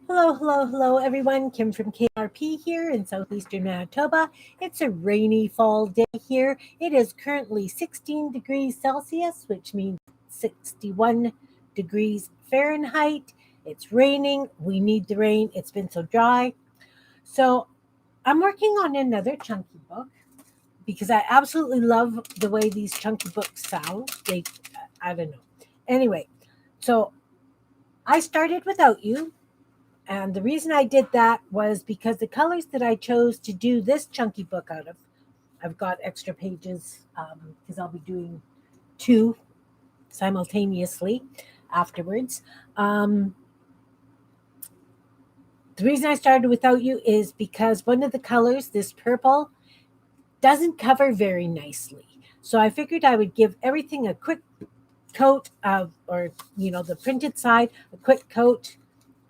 Hello, everyone. Kim from K&RP here in southeastern Manitoba. It's a rainy fall day here. It is currently 16 degrees Celsius, which means 61 degrees Fahrenheit. It's raining. We need the rain. It's been so dry. So I'm working on another chunky book because I absolutely love the way these chunky books sound. I don't know. Anyway, so I started without you. And the reason I did that was because the colors that I chose to do this chunky book out of, I've got extra pages because I'll be doing two simultaneously afterwards. The reason I started without you is because one of the colors, this purple, doesn't cover very nicely. So I figured I would give everything a quick coat of, or, the printed side, a quick coat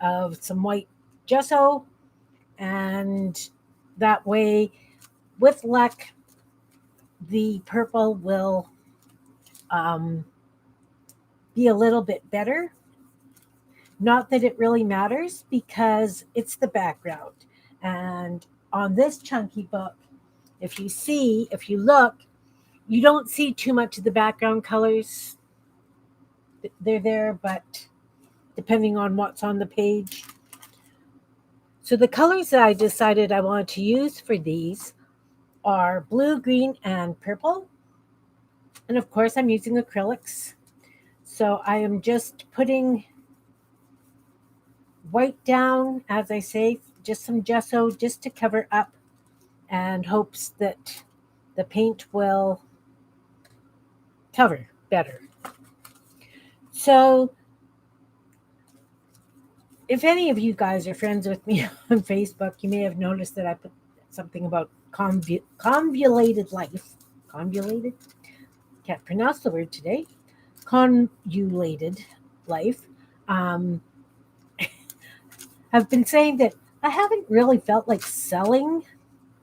of some white gesso, and that way, with luck, the purple will um, be a little bit better. Not that it really matters because it's the background. And on this chunky book, if you look, you don't see too much of the background colors. They're there, but depending on what's on the page. So the colors that I decided I wanted to use for these are blue, green, and purple. And of course, I'm using acrylics. So I am just putting white down, as I say, just some gesso just to cover up, and hopes that the paint will cover better. So if any of you guys are friends with me on Facebook, you may have noticed that I put something about convoluted life. Convoluted? Can't pronounce the word today. Convoluted life. I've been saying that I haven't really felt like selling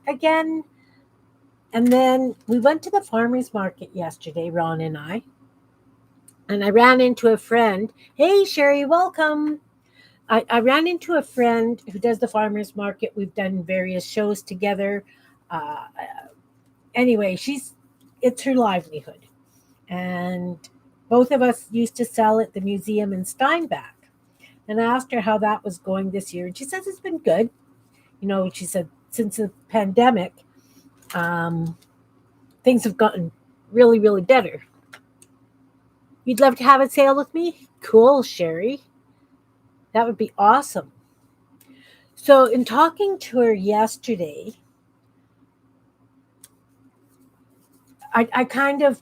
again. And then we went to the farmer's market yesterday, Ron and I ran into a friend. Hey, Sherry, welcome. I ran into a friend who does the farmer's market. We've done various shows together. Uh, anyway, it's her livelihood. And both of us used to sell at the museum in Steinbach. And I asked her how that was going this year. And she says it's been good. She said since the pandemic, um, things have gotten really, really better. You'd love to have a sale with me? Cool, Sherry. That would be awesome. So, in talking to her yesterday, I kind of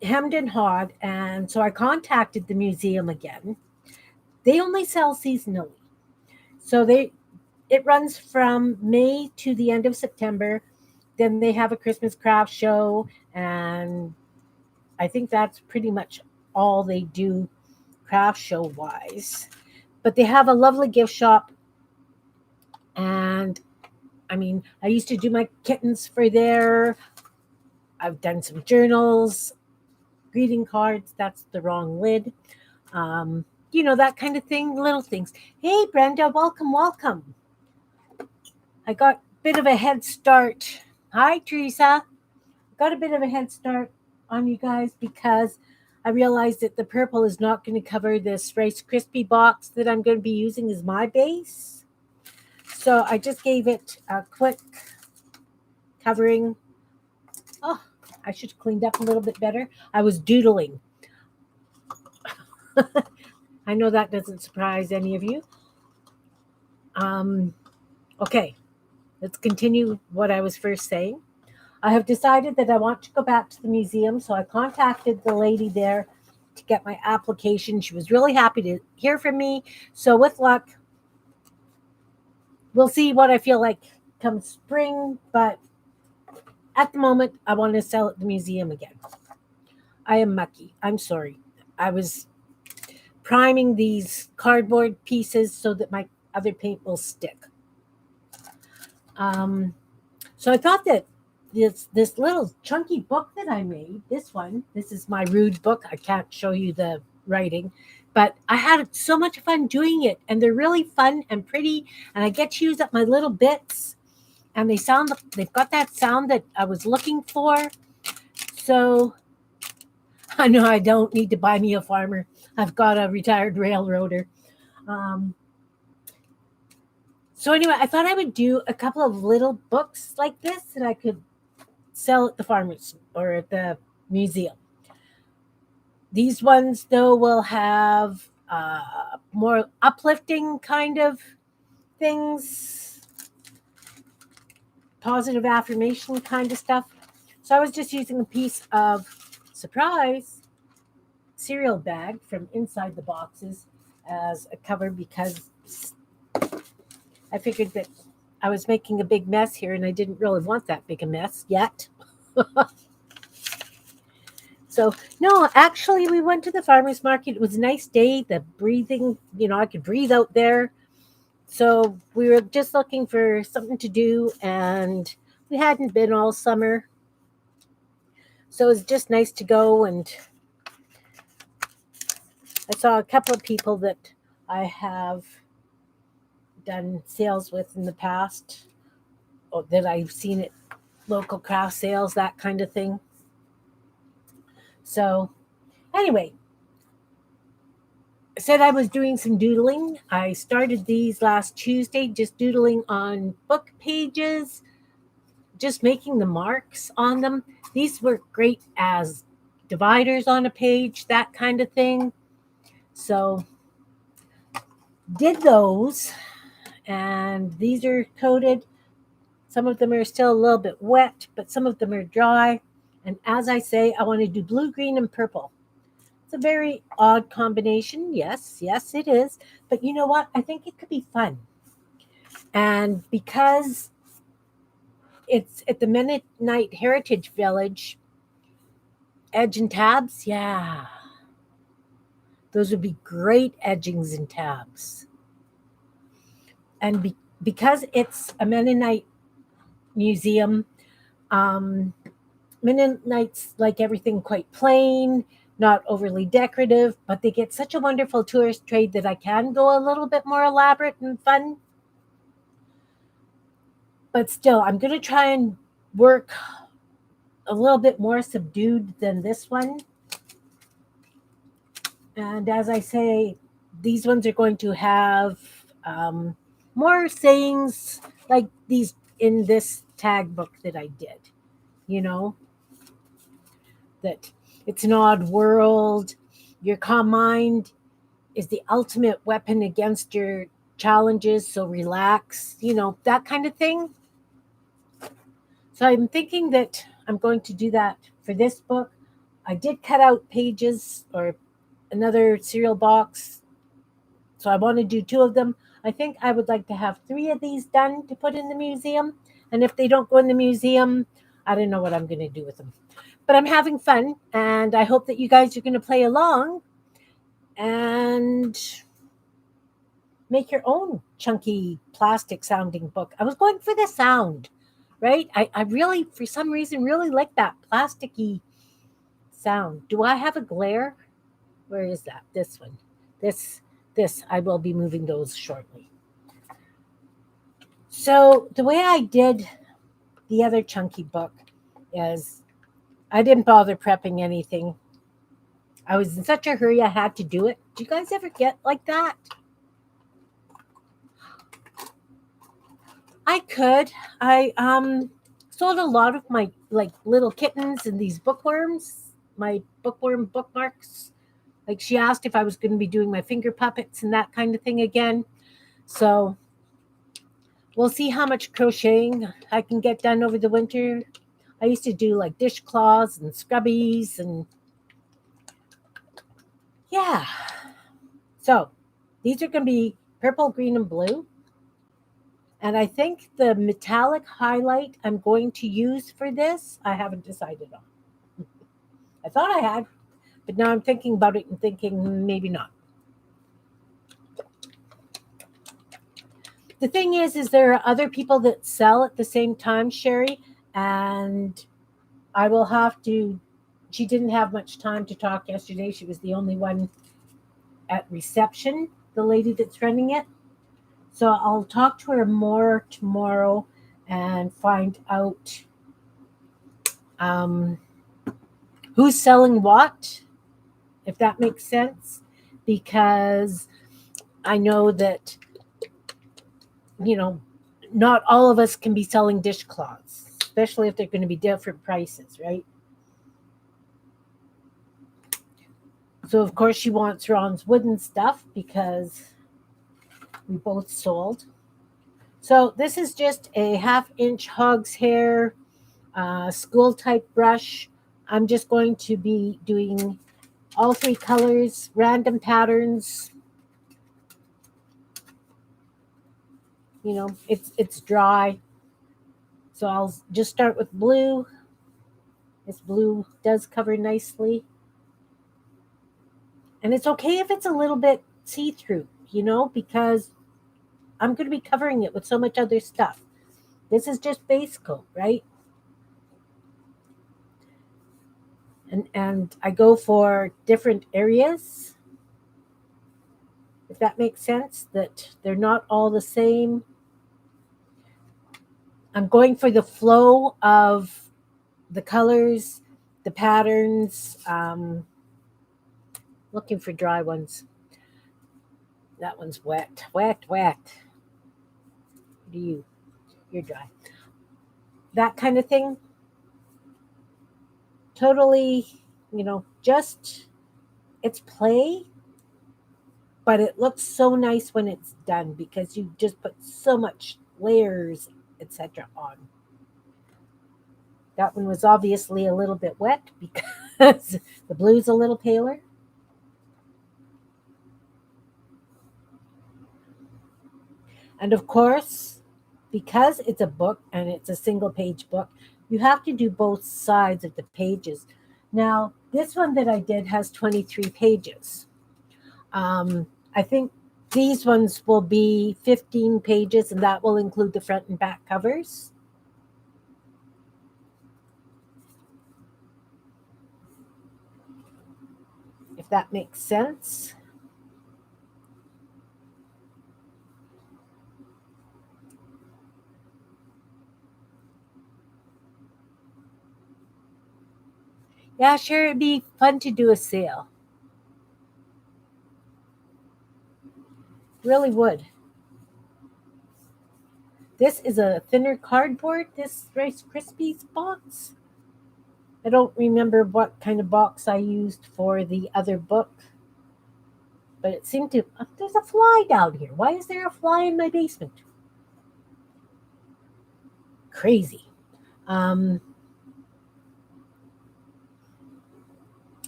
hemmed and hawed, and so I contacted the museum again. They only sell seasonally. So it runs from May to the end of September. Then they have a Christmas craft show, and I think that's pretty much all they do craft show wise. But they have a lovely gift shop, and I used to do my kittens for there. I've done some journals, greeting cards. That's the wrong lid. That kind of thing, little things. Hey, Brenda, welcome. I got a bit of a head start. Hi, Teresa. Got a bit of a head start on you guys because I realized that the purple is not going to cover this Rice Krispie box that I'm going to be using as my base. So I just gave it a quick covering. Oh, I should have cleaned up a little bit better. I was doodling. I know that doesn't surprise any of you. Okay, let's continue what I was first saying. I have decided that I want to go back to the museum, so I contacted the lady there to get my application. She was really happy to hear from me. So with luck, we'll see what I feel like come spring, but at the moment, I want to sell at the museum again. I am mucky. I'm sorry. I was priming these cardboard pieces so that my other paint will stick. So I thought that this little chunky book that I made, this is my rude book. I can't show you the writing, But I had so much fun doing it, and they're really fun and pretty, and I get to use up my little bits, and they've got that sound that I was looking for. So I know I don't need to buy me a farmer. I've got a retired railroader. Um, so anyway, I thought I would do a couple of little books like this that I could sell at the farmers or at the museum. These ones, though, will have more uplifting kind of things, positive affirmation kind of stuff. So I was just using a piece of surprise cereal bag from inside the boxes as a cover because I figured that I was making a big mess here and I didn't really want that big a mess yet. So, no, actually, we went to the farmer's market. It was a nice day. The breathing, I could breathe out there. So, we were just looking for something to do, and we hadn't been all summer. So, it was just nice to go. And I saw a couple of people that I have done sales with in the past, or that I've seen at local craft sales, that kind of thing. So, anyway, I said I was doing some doodling. I started these last Tuesday, just doodling on book pages, just making the marks on them. These work great as dividers on a page, that kind of thing. So, did those, and these are coated. Some of them are still a little bit wet, but some of them are dry. And as I say, I want to do blue, green, and purple. It's a very odd combination. Yes, it is. But you know what? I think it could be fun. And because it's at the Mennonite Heritage Village, edge and tabs, yeah. Those would be great edgings and tabs. And because it's a Mennonite museum, um, Mennonites like everything quite plain, not overly decorative, but they get such a wonderful tourist trade that I can go a little bit more elaborate and fun. But still, I'm going to try and work a little bit more subdued than this one. And as I say, these ones are going to have more sayings like these in this tag book that I did, you know, that it's an odd world. Your calm mind is the ultimate weapon against your challenges. So relax, that kind of thing. So I'm thinking that I'm going to do that for this book. I did cut out pages or another cereal box. So I want to do two of them. I think I would like to have three of these done to put in the museum. And if they don't go in the museum, I don't know what I'm going to do with them. But I'm having fun, and I hope that you guys are going to play along and make your own chunky plastic sounding book. I was going for the sound, right? I really, for some reason, really like that plasticky sound. Do I have a glare? Where is that? This one. This, I will be moving those shortly. So the way I did the other chunky book is I didn't bother prepping anything. I was in such a hurry I had to do it. Do you guys ever get like that? I could. I sold a lot of my like little kittens and these bookworms, my bookworm bookmarks. Like she asked if I was going to be doing my finger puppets and that kind of thing again. So we'll see how much crocheting I can get done over the winter. I used to do like dishcloths and scrubbies and yeah. So these are going to be purple, green, and blue. And I think the metallic highlight I'm going to use for this, I haven't decided on. I thought I had, but now I'm thinking about it and thinking maybe not. The thing is there are other people that sell at the same time, Sherry, and I will have to. She didn't have much time to talk yesterday. She was the only one at reception, the lady that's running it. So I'll talk to her more tomorrow and find out um, who's selling what, if that makes sense. Because I know that, you know, not all of us can be selling dishcloths, especially if they're going to be different prices, right? So, of course, she wants Ron's wooden stuff because we both sold. So, this is just a half-inch hog's hair school type brush. I'm just going to be doing all three colors, random patterns. You know, it's dry. So I'll just start with blue. This blue does cover nicely. And it's okay if it's a little bit see-through, because I'm going to be covering it with so much other stuff. This is just base coat, right? And I go for different areas, if that makes sense, that they're not all the same. I'm going for the flow of the colors, the patterns, looking for dry ones. That one's wet, wet, wet. Do you? You're dry. That kind of thing. Totally, just it's play, but it looks so nice when it's done because you just put so much layers, etc. on. That one was obviously a little bit wet because the blue's a little paler. And of course, because it's a book and it's a single page book, you have to do both sides of the pages. Now, this one that I did has 23 pages. I think these ones will be 15 pages, and that will include the front and back covers. If that makes sense. Yeah, sure, it'd be fun to do a sale. Really would. This is a thinner cardboard, this Rice Krispies box. I don't remember what kind of box I used for the other book, but it seemed to. There's a fly down here. Why is there a fly in my basement? Crazy. Um,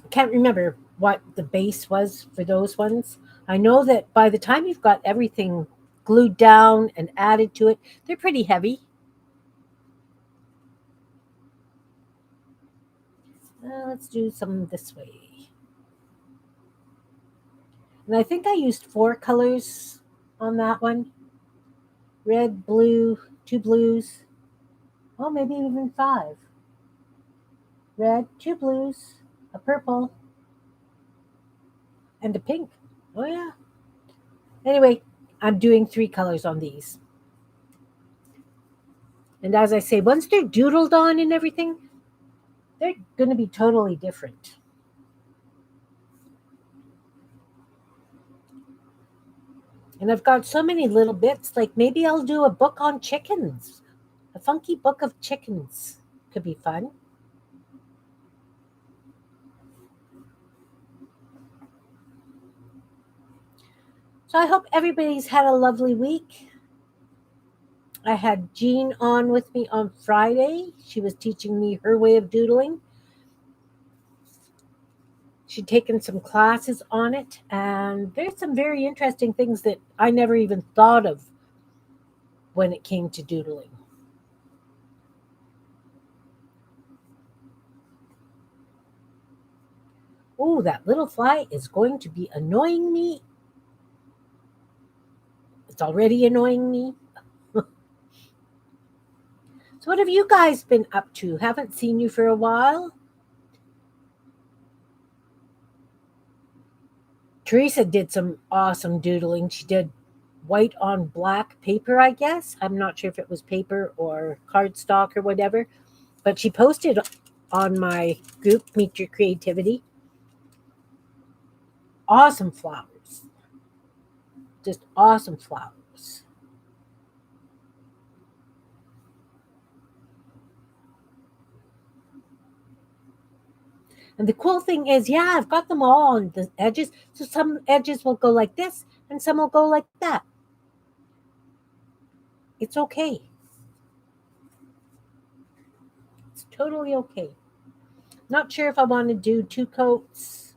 I can't remember what the base was for those ones. I know that by the time you've got everything glued down and added to it, they're pretty heavy. Let's do some this way. And I think I used 4 colors on that one: red, blue, 2 blues. Oh, maybe even 5. Red, 2 blues, a purple, and a pink. Oh, yeah. Anyway, I'm doing 3 colors on these. And as I say, once they're doodled on and everything, they're going to be totally different. And I've got so many little bits, like maybe I'll do a book on chickens. A funky book of chickens could be fun. So I hope everybody's had a lovely week. I had Jean on with me on Friday. She was teaching me her way of doodling. She'd taken some classes on it, and there's some very interesting things that I never even thought of when it came to doodling. Oh, that little fly is going to be annoying me. It's already annoying me. So, what have you guys been up to? Haven't seen you for a while. Teresa did some awesome doodling. She did white on black paper, I guess. I'm not sure if it was paper or cardstock or whatever, but she posted on my group, Meet Your Creativity. Awesome flowers. Just awesome flowers. And the cool thing is, yeah, I've got them all on the edges. So some edges will go like this and some will go like that. It's okay. It's totally okay. Not sure if I want to do two coats,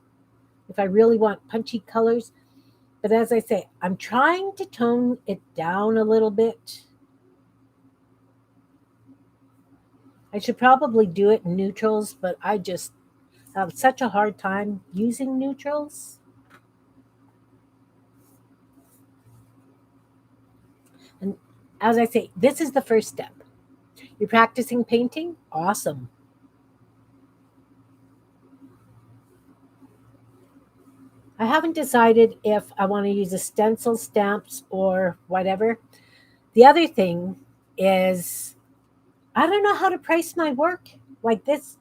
if I really want punchy colors. But as I say, I'm trying to tone it down a little bit. I should probably do it in neutrals, but I just have such a hard time using neutrals. And as I say, this is the first step. You're practicing painting? Awesome. I haven't decided if I want to use a stencil, stamps, or whatever. The other thing is, I don't know how to price my work, like this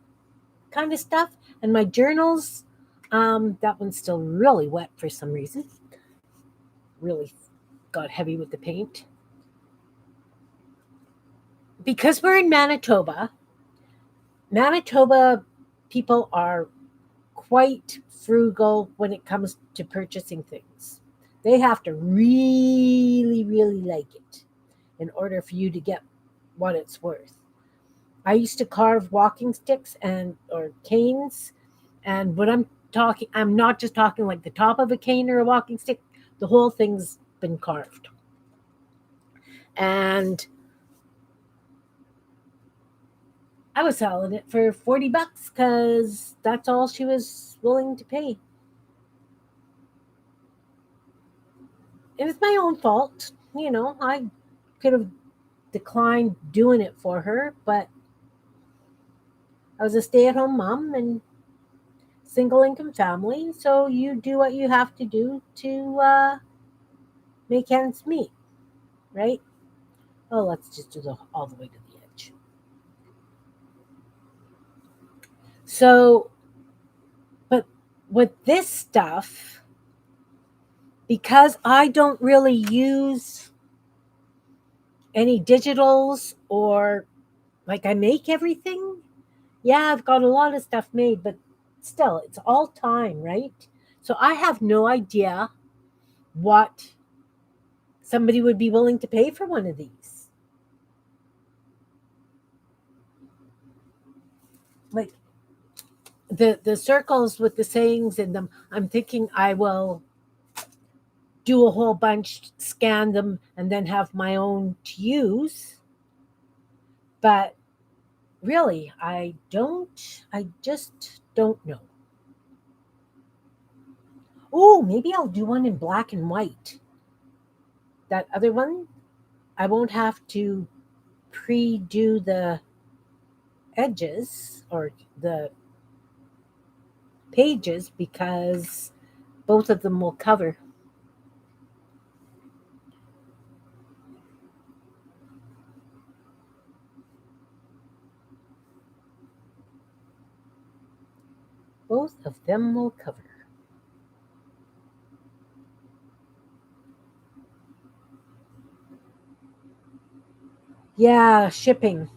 kind of stuff. And my journals, that one's still really wet for some reason. Really got heavy with the paint. Because we're in Manitoba people are quite frugal when it comes to purchasing things. They have to really, really like it in order for you to get what it's worth. I used to carve walking sticks and or canes, and when I'm talking, I'm not just talking like the top of a cane or a walking stick. The whole thing's been carved, and I was selling it for $40 because that's all she was willing to pay. It was my own fault. I could have declined doing it for her, but I was a stay at home mom and single income family. So you do what you have to do to make ends meet, right? Oh, let's just do all the way to the edge. So, but with this stuff, because I don't really use any digitals or like I make everything. Yeah, I've got a lot of stuff made, but still, it's all time, right? So I have no idea what somebody would be willing to pay for one of these. Like the circles with the sayings in them, I'm thinking I will do a whole bunch, scan them, and then have my own to use. But really, I just don't know. Oh, maybe I'll do one in black and white. That other one, I won't have to pre do the edges or the pages because both of them will cover. Both of them will cover. Yeah, shipping.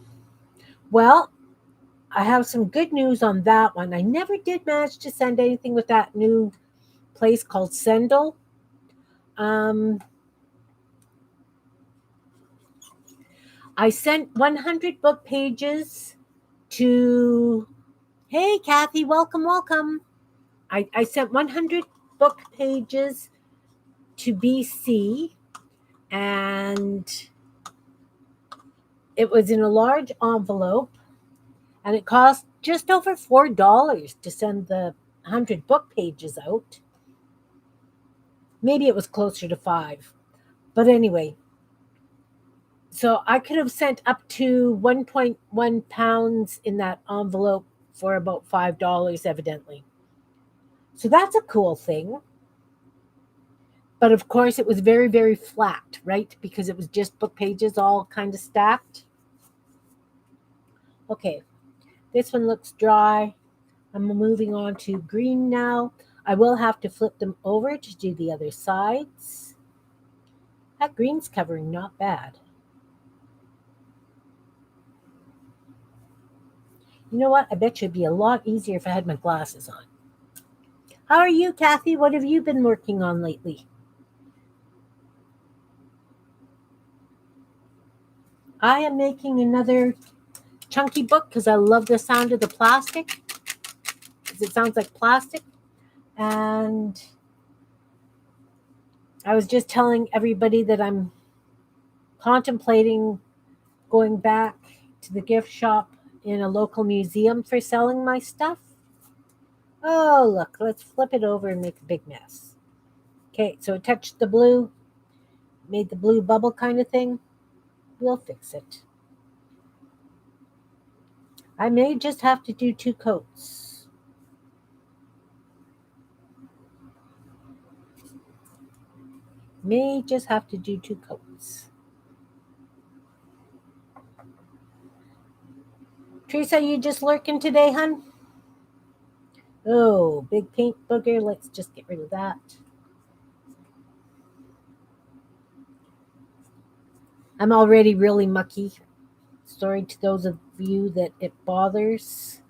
Well, I have some good news on that one. I never did manage to send anything with that new place called Sendel. Um, I sent 100 book pages to. Hey, Kathy, welcome, welcome. I sent 100 book pages to BC, and it was in a large envelope, and it cost just over $4 to send the 100 book pages out. Maybe it was closer to 5. But anyway, so I could have sent up to 1.1 pounds in that envelope for about $5, evidently. So that's a cool thing. But of course, it was very, very flat, right? Because it was just book pages all kind of stacked. Okay, this one looks dry. I'm moving on to green now. I will have to flip them over to do the other sides. That green's covering not bad. You know what? I bet you it'd be a lot easier if I had my glasses on. How are you, Kathy? What have you been working on lately? I am making another chunky book because I love the sound of the plastic, because it sounds like plastic. And I was just telling everybody that I'm contemplating going back to the gift shop in a local museum for selling my stuff. Oh, look, let's flip it over and make a big mess. Okay, so it touched the blue, made the blue bubble kind of thing. We'll fix it. I may just have to do 2 coats. May just have to do 2 coats. Teresa, you just lurking today, hun? Oh, big paint booger. Let's just get rid of that. I'm already really mucky. Sorry to those of you that it bothers.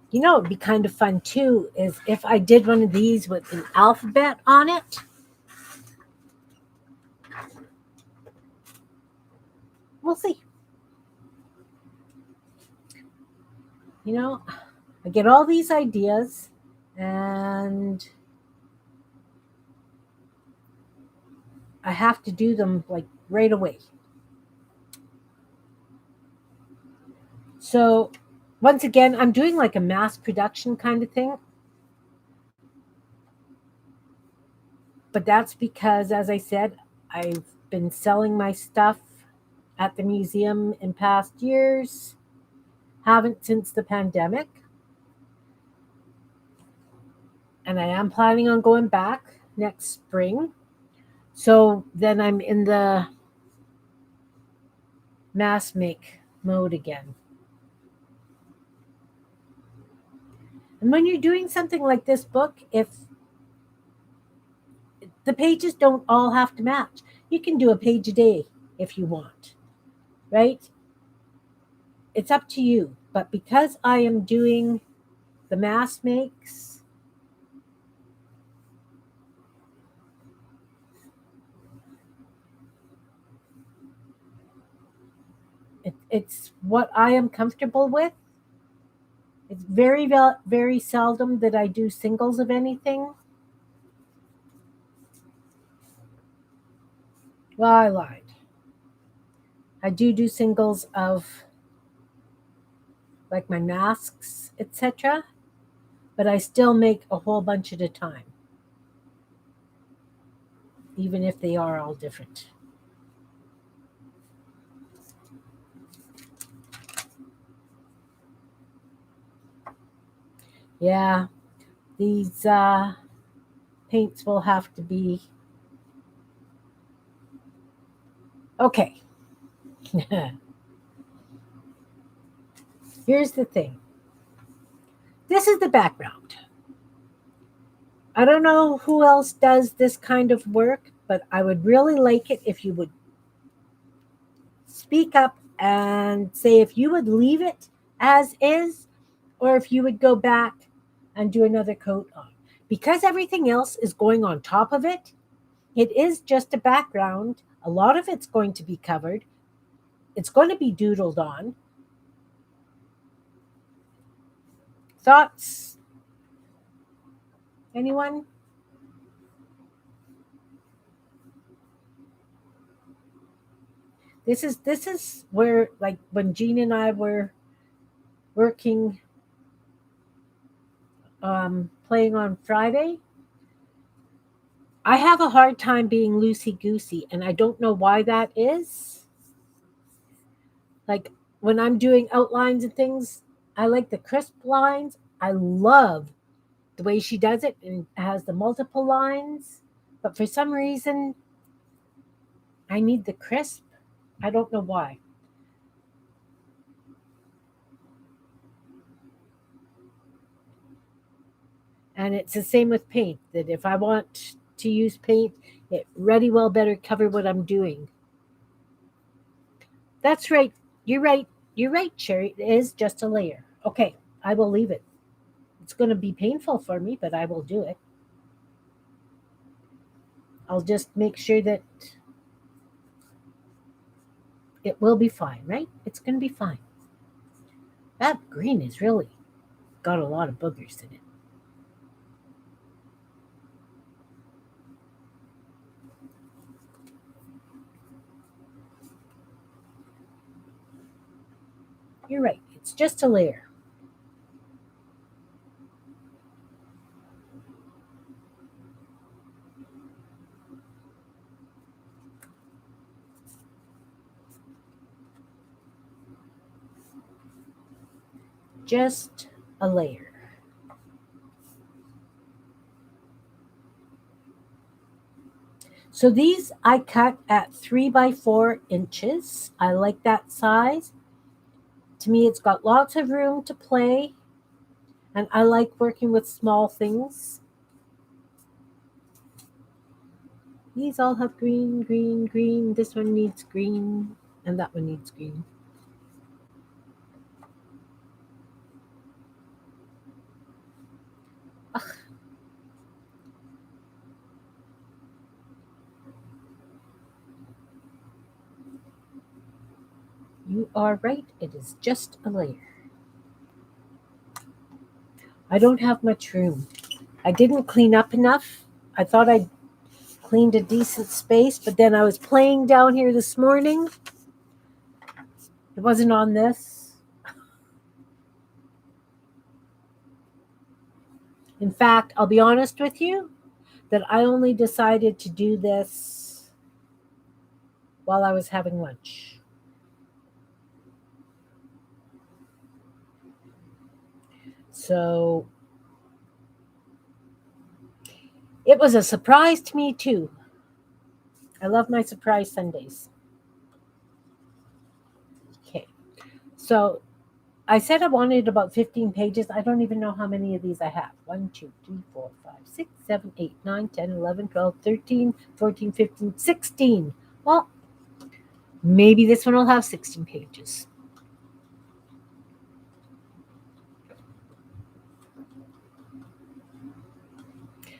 You know, it'd be kind of fun too is if I did one of these with an alphabet on it. We'll see. You know, I get all these ideas and I have to do them like right away. So, once again, I'm doing like a mass production kind of thing. But that's because, as I said, I've been selling my stuff at the museum in past years. Haven't since the pandemic. And I am planning on going back next spring. So then I'm in the mass make mode again. And when you're doing something like this book, if the pages don't all have to match, you can do a page a day if you want, right? It's up to you. But because I am doing the mass makes, it's what I am comfortable with. It's very, very seldom that I do singles of anything. Well, I lied. I do singles of like my masks, etc., but I still make a whole bunch at a time, even if they are all different. Yeah, these paints will have to be okay. Here's the thing. This is the background. I don't know who else does this kind of work, but I would really like it if you would speak up and say if you would leave it as is or if you would go back and do another coat on. Because everything else is going on top of it, it is just a background. A lot of it's going to be covered. It's going to be doodled on. Thoughts? Anyone? This is where, like, when Jean and I were working playing on Friday. I have a hard time being loosey goosey, and I don't know why that is. Like when I'm doing outlines and things, I like the crisp lines. I love the way she does it and has the multiple lines. But for some reason, I need the crisp. I don't know why. And it's the same with paint, that if I want to use paint, it ready well better cover what I'm doing. That's right. You're right. You're right, Sherry. It is just a layer. Okay, I will leave it. It's going to be painful for me, but I will do it. I'll just make sure that it will be fine, right? It's going to be fine. That green is really got a lot of boogers in it. You're right. It's just a layer. Just a layer. So these I cut at 3 by 4 inches. I like that size. To me, it's got lots of room to play, and I like working with small things. These all have green, green, green. This one needs green, and that one needs green. Ugh, you are right. It is just a layer. I don't have much room. I didn't clean up enough. I thought I'd cleaned a decent space, but then I was playing down here this morning. It wasn't on this. In fact, I'll be honest with you that I only decided to do this while I was having lunch. So it was a surprise to me too. I love my surprise Sundays. Okay. So I said I wanted about 15 pages. I don't even know how many of these I have. 1, 2, 3, 4, 5, 6, 7, 8, 9, 10, 11, 12, 13, 14, 15, 16. Well, maybe this one will have 16 pages.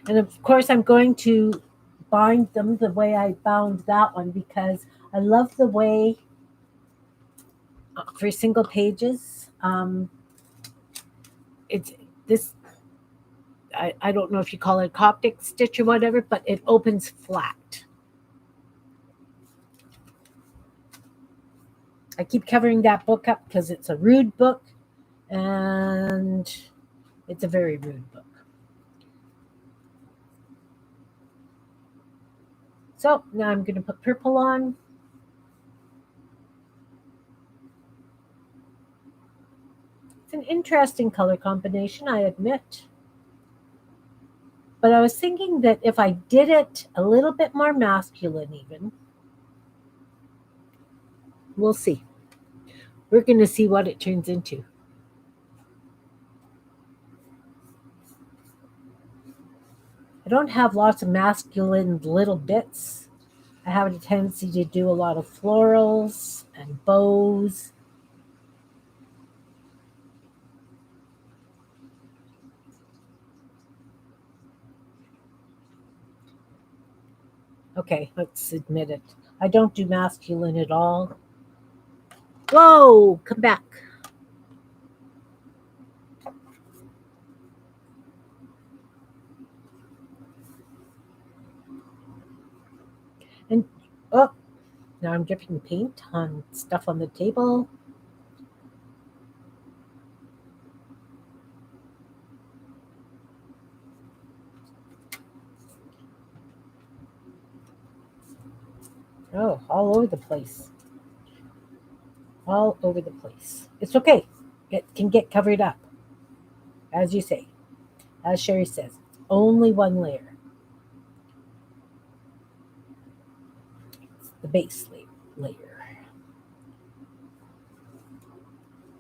And of course, I'm going to bind them the way I bound that one because I love the way for single pages. It's this. I don't know if you call it Coptic stitch or whatever, but it opens flat. I keep covering that book up because it's a rude book, and it's a very rude book. So now I'm going to put purple on. It's an interesting color combination, I admit. But I was thinking that if I did it a little bit more masculine, even, we'll see. We're going to see what it turns into. I don't have lots of masculine little bits. I have a tendency to do a lot of florals and bows. Okay, let's admit it. I don't do masculine at all. Whoa, come back. And oh, now I'm dripping paint on stuff on the table. Oh, all over the place. All over the place. It's okay. It can get covered up, as you say. As Sherry says, it's only one layer, the base layer.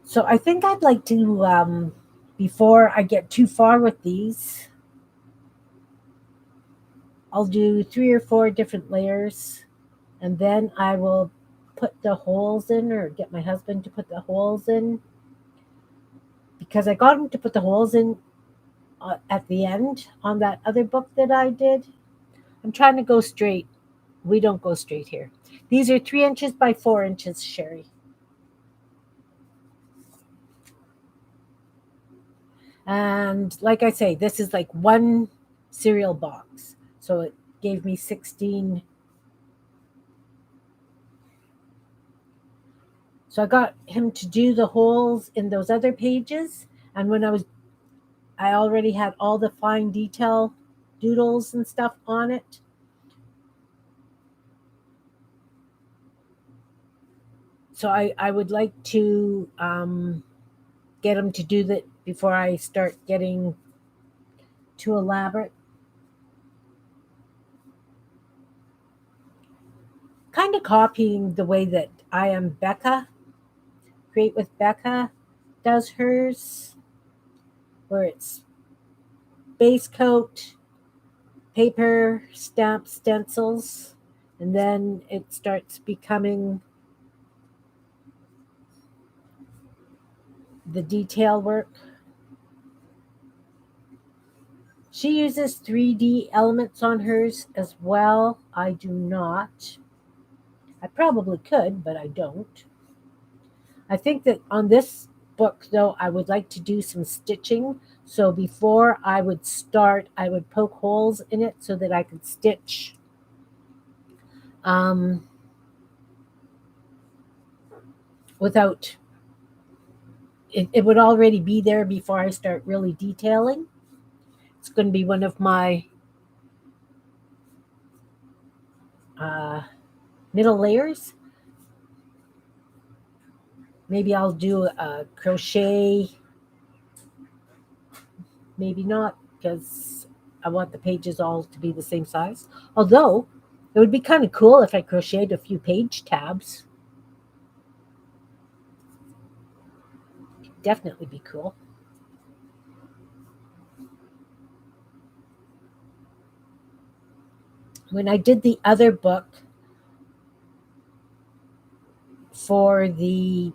So I think I'd like to, before I get too far with these, I'll do 3 or 4 different layers, and then I will put the holes in, or get my husband to put the holes in, because I got him to put the holes in at the end on that other book that I did. I'm trying to go straight. We don't go straight here. These are 3 inches by 4 inches, Sherry. And like I say, this is like one cereal box. So it gave me 16. So I got him to do the holes in those other pages. And I already had all the fine detail doodles and stuff on it. So I would like to get him to do that before I start getting too elaborate. Kind of copying the way that I am Becca, Create with Becca, does hers, where it's base coat, paper, stamp, stencils, and then it starts becoming the detail work. She uses 3D elements on hers as well. I do not. I probably could, but I don't. I think that on this book, though, I would like to do some stitching. So before I would start, I would poke holes in it so that I could stitch. Um, Without it would already be there before I start really detailing. It's going to be one of my uh, middle layers. Maybe I'll do a crochet, maybe not, because I want the pages all to be the same size. Although it would be kind of cool if I crocheted a few page tabs. Definitely be cool. When I did the other book for the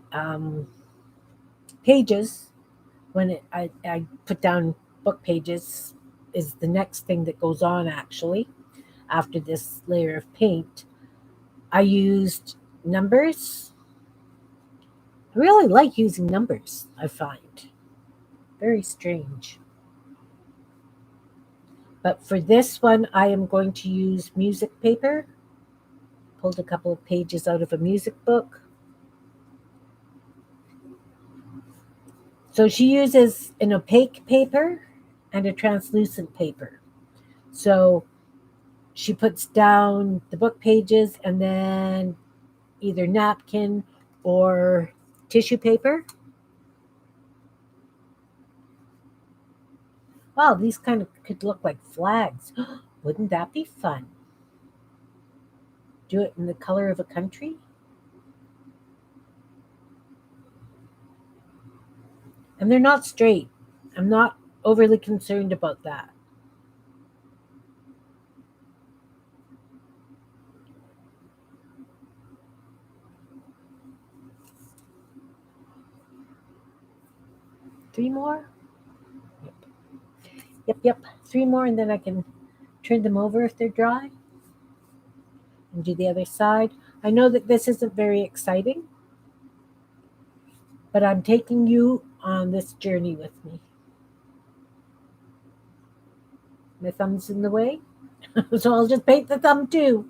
pages, I put down book pages, is the next thing that goes on actually after this layer of paint. I used numbers. I really like using numbers, I find. Very strange. But for this one, I am going to use music paper. Pulled a couple of pages out of a music book. So she uses an opaque paper and a translucent paper. So she puts down the book pages and then either napkin or tissue paper. Wow, these kind of could look like flags. Wouldn't that be fun? Do it in the color of a country? And they're not straight. I'm not overly concerned about that. 3 more? Yep. Yep, yep. 3 more, and then I can turn them over if they're dry and do the other side. I know that this isn't very exciting, but I'm taking you on this journey with me. My thumb's in the way, so I'll just paint the thumb too.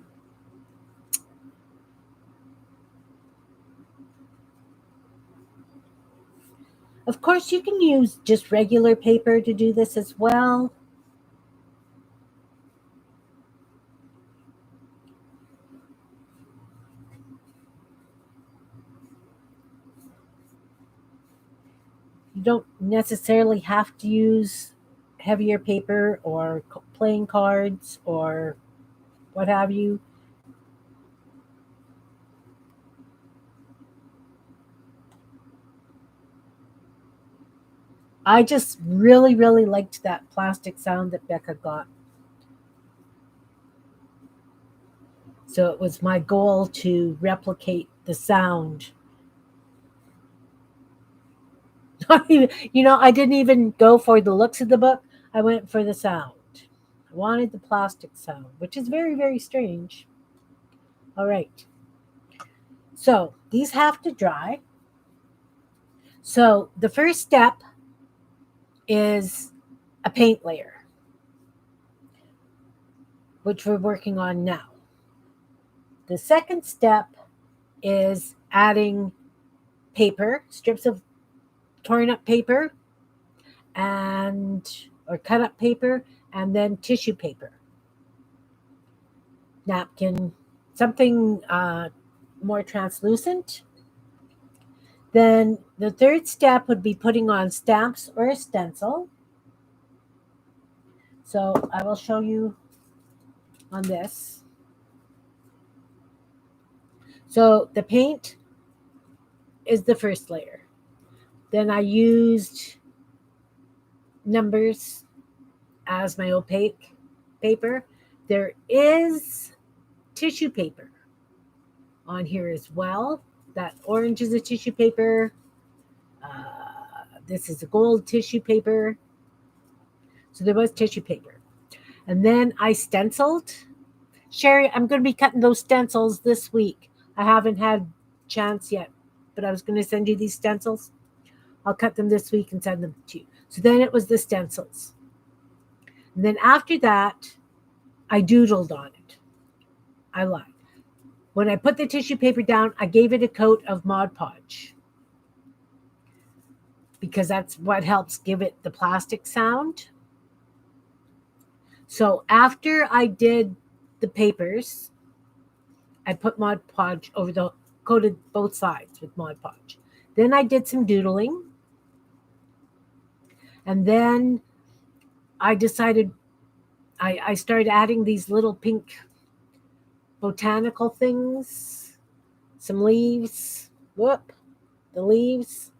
Of course, you can use just regular paper to do this as well. You don't necessarily have to use heavier paper or playing cards or what have you. I just really, really liked that plastic sound that Becca got. So it was my goal to replicate the sound. I didn't even go for the looks of the book. I went for the sound. I wanted the plastic sound, which is very, very strange. All right. So these have to dry. So the first step is a paint layer, which we're working on now. The second step is adding paper, strips of torn up paper and or cut up paper, and then tissue paper, napkin, something more translucent. Then the third step would be putting on stamps or a stencil. So I will show you on this. So the paint is the first layer. Then I used numbers as my opaque paper. There is tissue paper on here as well. That orange is a tissue paper. This is a gold tissue paper. So there was tissue paper. And then I stenciled. Sherry, I'm going to be cutting those stencils this week. I haven't had chance yet, but I was going to send you these stencils. I'll cut them this week and send them to you. So then it was the stencils. And then after that, I doodled on it. I lied. When I put the tissue paper down, I gave it a coat of Mod Podge because that's what helps give it the plastic sound. So after I did the papers, I put Mod Podge over coated both sides with Mod Podge. Then I did some doodling. And then I decided I started adding these little pink botanical things, some leaves. The leaves.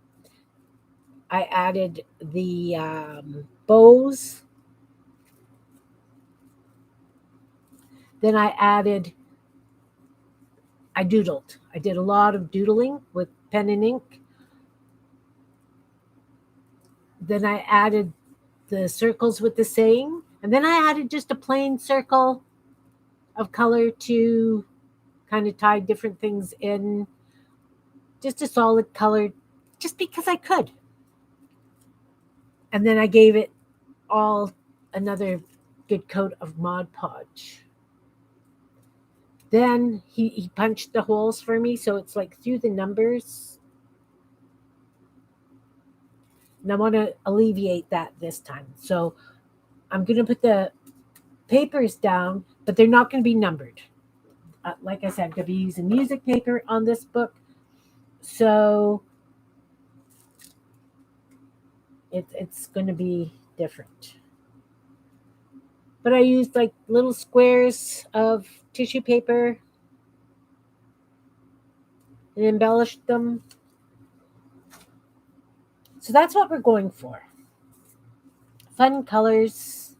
I added the bows. Then I doodled. I did a lot of doodling with pen and ink. Then I added the circles with the saying. And then I added just a plain circle of color to kind of tie different things in. Just a solid color, just because I could. And then I gave it all another good coat of Mod Podge. Then he punched the holes for me, so it's like through the numbers. And I want to alleviate that this time. So I'm going to put the papers down, but they're not going to be numbered. Like I said, I'm going to be using music paper on this book. So it's going to be different. But I used like little squares of tissue paper and embellished them. So that's what we're going for. Fun colors.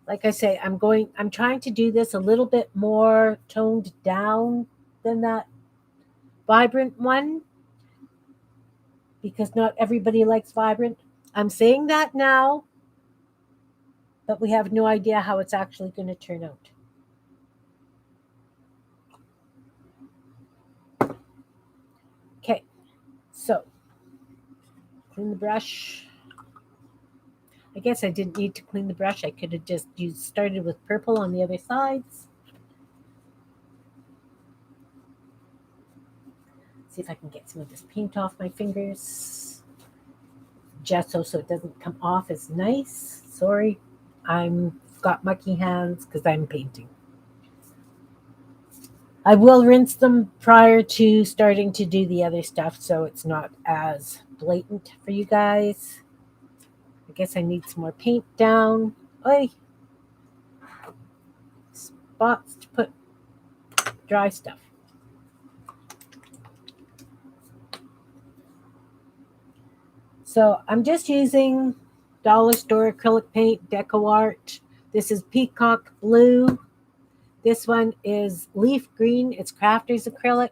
Like I say, I'm trying to do this a little bit more toned down than that vibrant one because not everybody likes vibrant. I'm saying that now, but we have no idea how it's actually going to turn out. Okay, so clean the brush. I guess I didn't need to clean the brush. I could have just started with purple on the other sides. See if I can get some of this paint off my fingers. Gesso so it doesn't come off as nice. Sorry, I've got mucky hands because I'm painting. I will rinse them prior to starting to do the other stuff so it's not as blatant for you guys. I guess I need some more paint down. Oi, spots to put dry stuff. So I'm just using dollar store acrylic paint, Deco Art. This is Peacock Blue. This one is Leaf Green. It's Crafter's acrylic.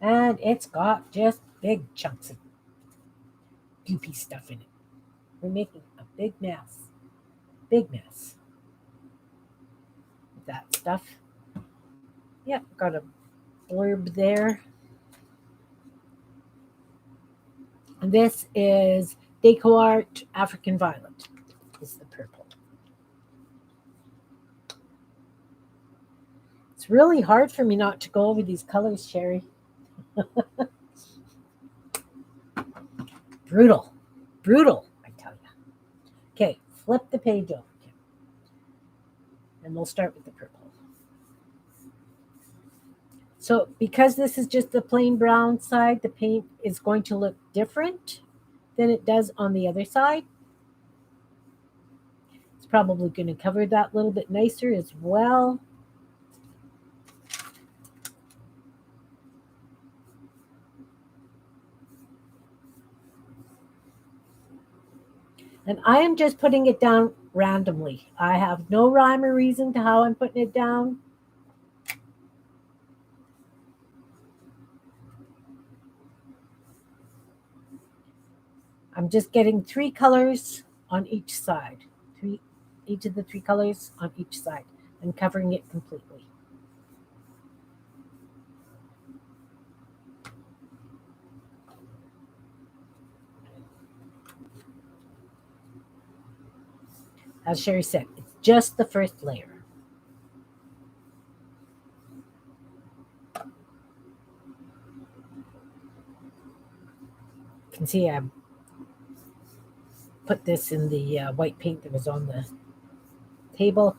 And it's got just big chunks of goopy stuff in it. We're making a big mess. Big mess. With that stuff. Yep, got a blurb there. And this is Deco Art African Violet. This is the purple. It's really hard for me not to go over these colors, Sherry. Brutal. Brutal, I tell you. Okay, flip the page over. And we'll start with the purple. So because this is just the plain brown side, the paint is going to look different than it does on the other side. It's probably going to cover that a little bit nicer as well. And I am just putting it down randomly. I have no rhyme or reason to how I'm putting it down. I'm just getting 3 colors on each side. Each of the 3 colors on each side and covering it completely. As Sherry said, it's just the first layer. You can see I put this in the white paint that was on the table.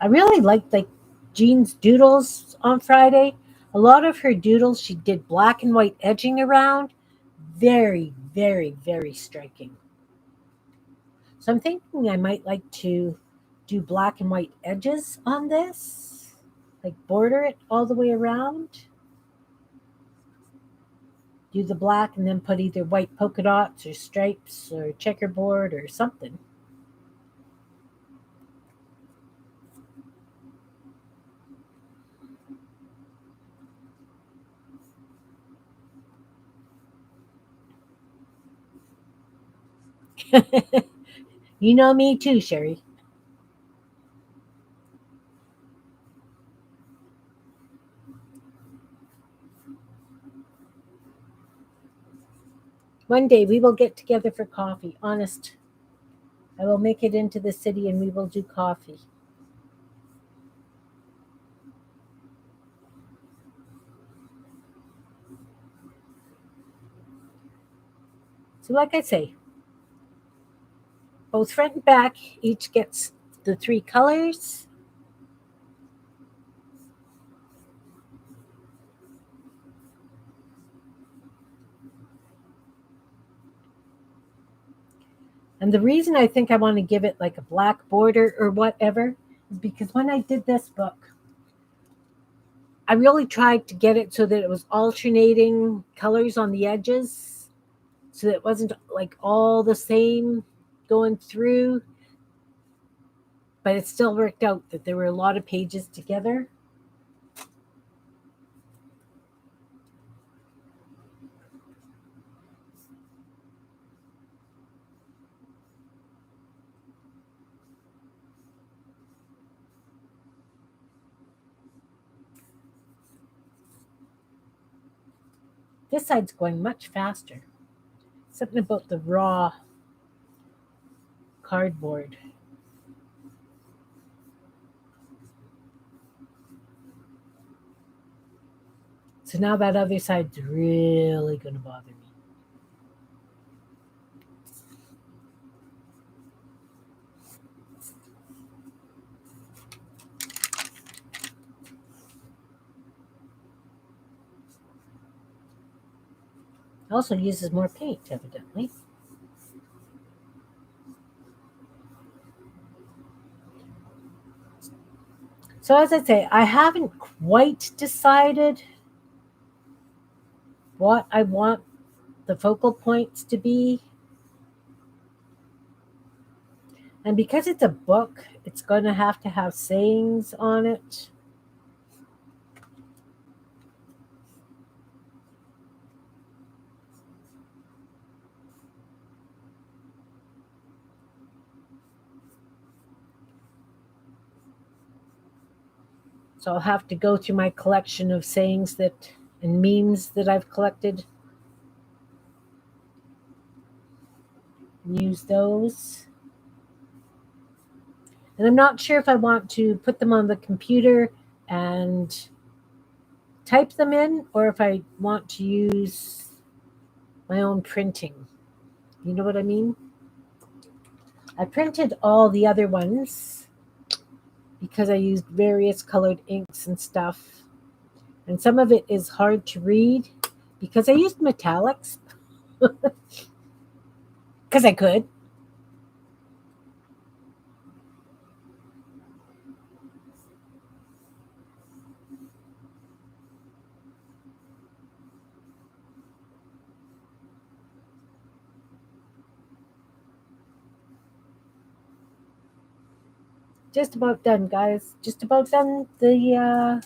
I really liked Jean's doodles on Friday. A lot of her doodles, she did black and white edging around. Very, very, very striking. So I'm thinking I might like to do black and white edges on this, like border it all the way around. Do the black and then put either white polka dots or stripes or checkerboard or something. You know me too, Sherry. One day we will get together for coffee. Honest. I will make it into the city and we will do coffee. So, like I say, both front and back each gets the 3 colors. And the reason I think I want to give it like a black border or whatever is because when I did this book, I really tried to get it so that it was alternating colors on the edges, so that it wasn't like all the same going through, but it still worked out that there were a lot of pages together. This side's going much faster. Something about the raw cardboard. So now that other side's really going to bother me. Also uses more paint, evidently. So as I say, I haven't quite decided what I want the focal points to be. And because it's a book, it's going to have sayings on it. So I'll have to go through my collection of sayings that and memes that I've collected and use those. And I'm not sure if I want to put them on the computer and type them in or if I want to use my own printing. You know what I mean? I printed all the other ones because I used various colored inks and stuff. And some of it is hard to read because I used metallics because I could. Just about done, guys. Just about done the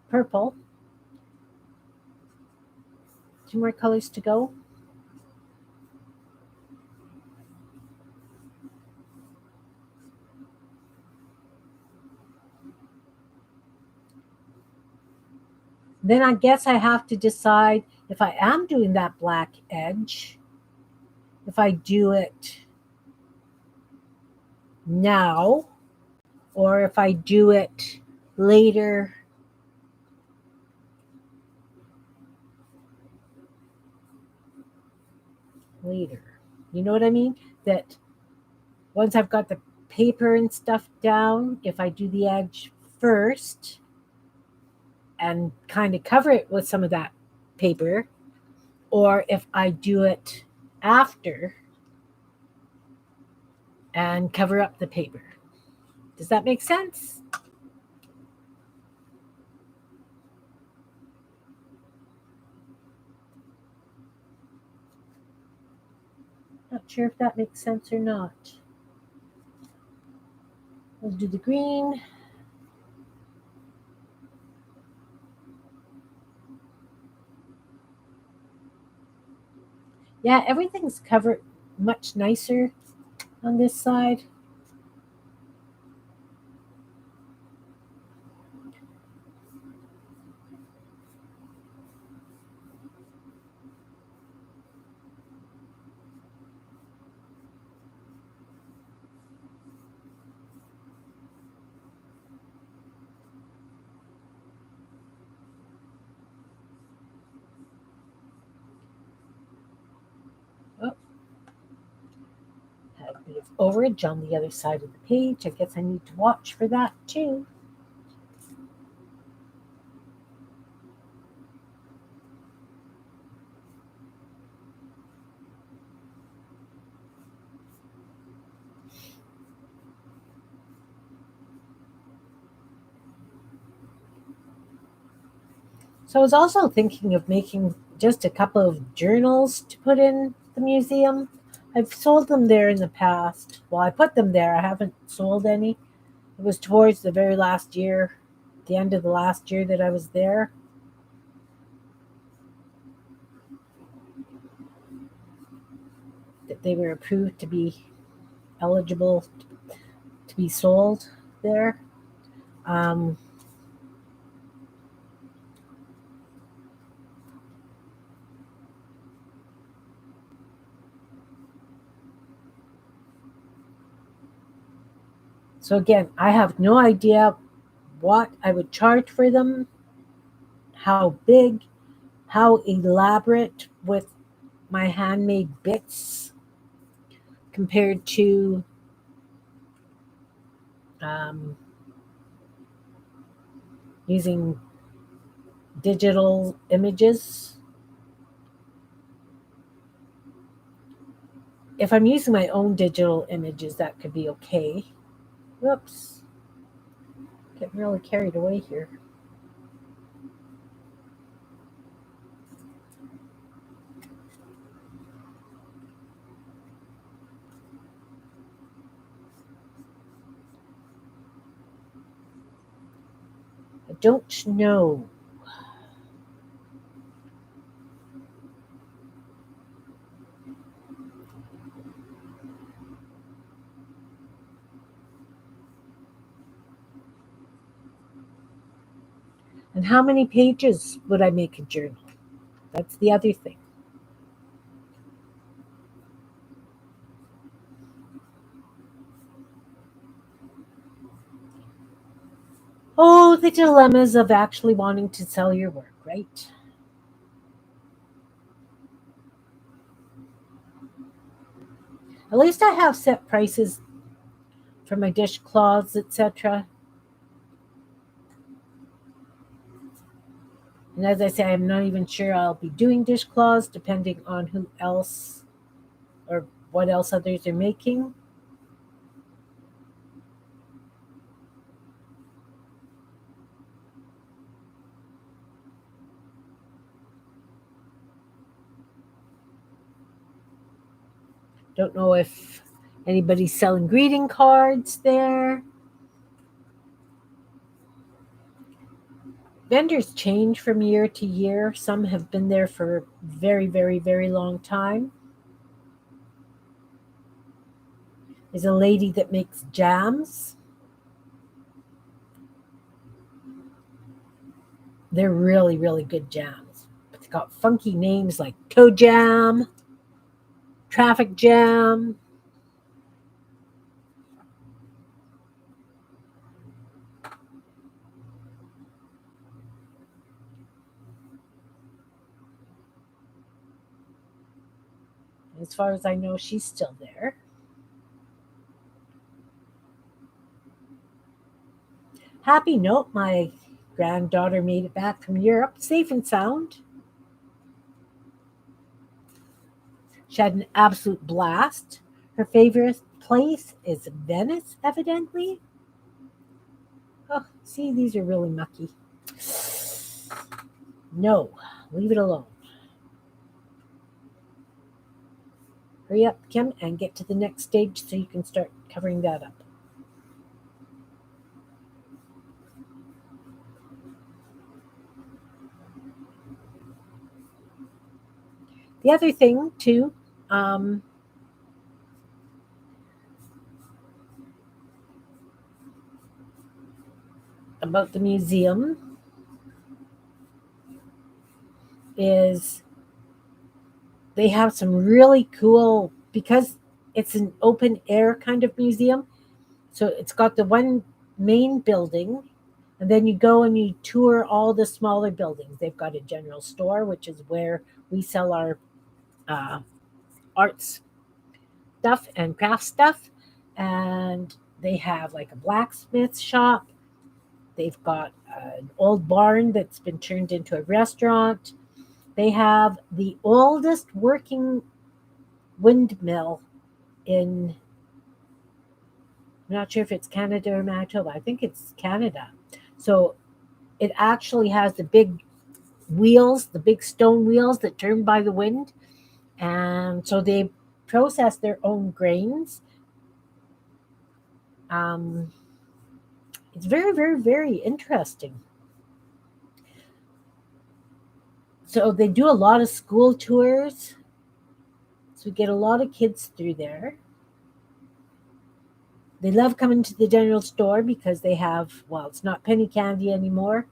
purple. Two more colors to go. Then I guess I have to decide if I am doing that black edge, if I do it now or if I do it later. Later. You know what I mean? That once I've got the paper and stuff down, if I do the edge first and kind of cover it with some of that paper, or if I do it after and cover up the paper. Does that make sense? Not sure if that makes sense or not. We'll do the green. Yeah, everything's covered much nicer on this side. Oh, had a bit of overage on the other side of the page. I guess I need to watch for that too. So I was also thinking of making just a couple of journals to put in the museum. I've sold them there in the past. Well, I put them there. I haven't sold any. It was towards the very last year, the end of the last year that I was there. That they were approved to be eligible to be sold there. Um, so again, I have no idea what I would charge for them, how big, how elaborate with my handmade bits compared to um, using digital images. If I'm using my own digital images, that could be okay. Whoops, getting really carried away here. I don't know. And how many pages would I make a journal? That's the other thing. Oh, the dilemmas of actually wanting to sell your work, right? At least I have set prices for my dishcloths, etc. And as I say, I'm not even sure I'll be doing dishcloths depending on who else or what else others are making. Don't know if anybody's selling greeting cards there. Vendors change from year to year. Some have been there for a very, very, very long time. There's a lady that makes jams. They're really, really good jams. It's got funky names like Toe Jam, Traffic Jam. As far as I know, she's still there. Happy note, my granddaughter made it back from Europe safe and sound. She had an absolute blast. Her favorite place is Venice, evidently. Oh, see, these are really mucky. No, leave it alone. Hurry up, Kim, and get to the next stage so you can start covering that up. The other thing, too, um, about the museum is they have some really cool, because it's an open air kind of museum. So it's got the one main building, and then you go and you tour all the smaller buildings. They've got a general store, which is where we sell our uh, arts stuff and craft stuff. And they have like a blacksmith shop. They've got an old barn that's been turned into a restaurant. They have the oldest working windmill in, I'm not sure if it's Canada or Manitoba. I think it's Canada. So it actually has the big wheels, the big stone wheels that turn by the wind. And so they process their own grains. Um, it's very, very, very interesting. So they do a lot of school tours. So we get a lot of kids through there. They love coming to the general store because they have, well, it's not penny candy anymore.